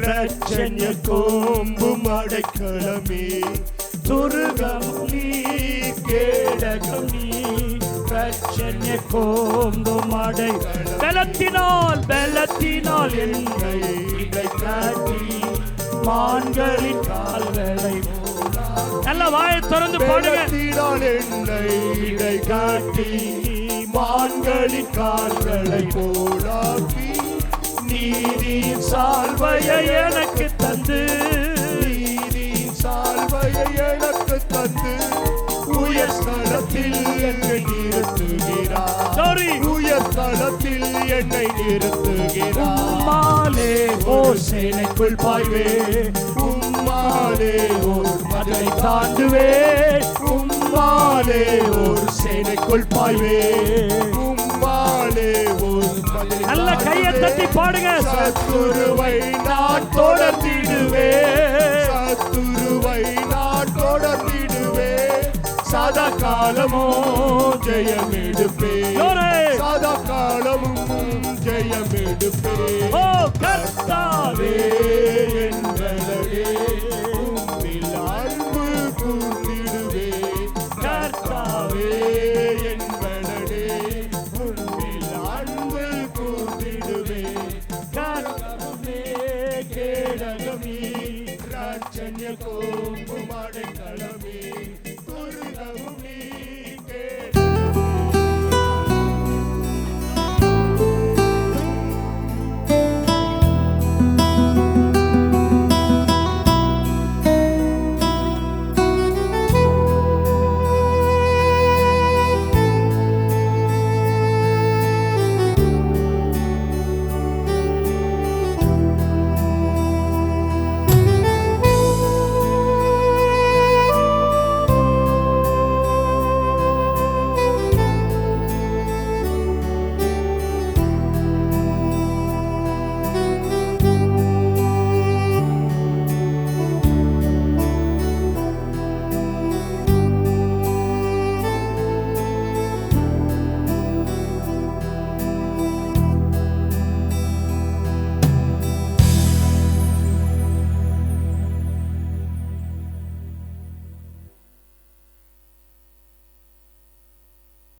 S1: ரட்சண்ய கோம்பும் அடைக்கலமே. துர்கமும் நீ கேடகம் நீ, ரட்சண்ய கோம்பும் அடைக்கலம். பலத்தினால் என்னை இடைக்காட்டி, மான்களின் கால்களை நல்ல வாயை திறந்து பாடுங்க.
S2: என்னை இடைக்காட்டி, மான்களின் கால்களை போலாக்கி,
S1: நீதியின் சால்வையை எனக்கு தந்து,
S2: நீதியின் சால்வையை எனக்கு தந்து, உயர்ஸ்தலத்தில் என்னை நிறுத்துகிறார். உயர்ஸ்தலத்தில் என்னை நிறுத்துகிறார்.
S1: உம்மாலே ஓர் சேனைக்குள் பாய்வே,
S2: உம்மாலே ஓர்
S1: மதிலை தாண்டுவே.
S2: உம்மாலே ஓர் சேனைக்குள் பாய்வே, உம்மாலே ஓர் மதிலை.
S1: நல்ல கையை தட்டி பாடுங்க.
S2: சத்துருவை நான் தொடர்ந்திடுவே, சத்துருவை நான் தொடர்ந்திடுவே. சதா காலமோ ஜெயம் எடுப்பே, சதா காலமும் ஜெயம் எடுப்பே.
S1: ஓ கர்த்தாவே
S2: என் பலனே, உம்மில் அன்பு கூர்ந்திடுவே. கர்த்தாவே என் பலனே, உம்மில் அன்பு கூர்ந்திடுவே. கர்த்தாவே கேடகமே, ரட்சண்ய கோம்பும் அடைக்கலமே.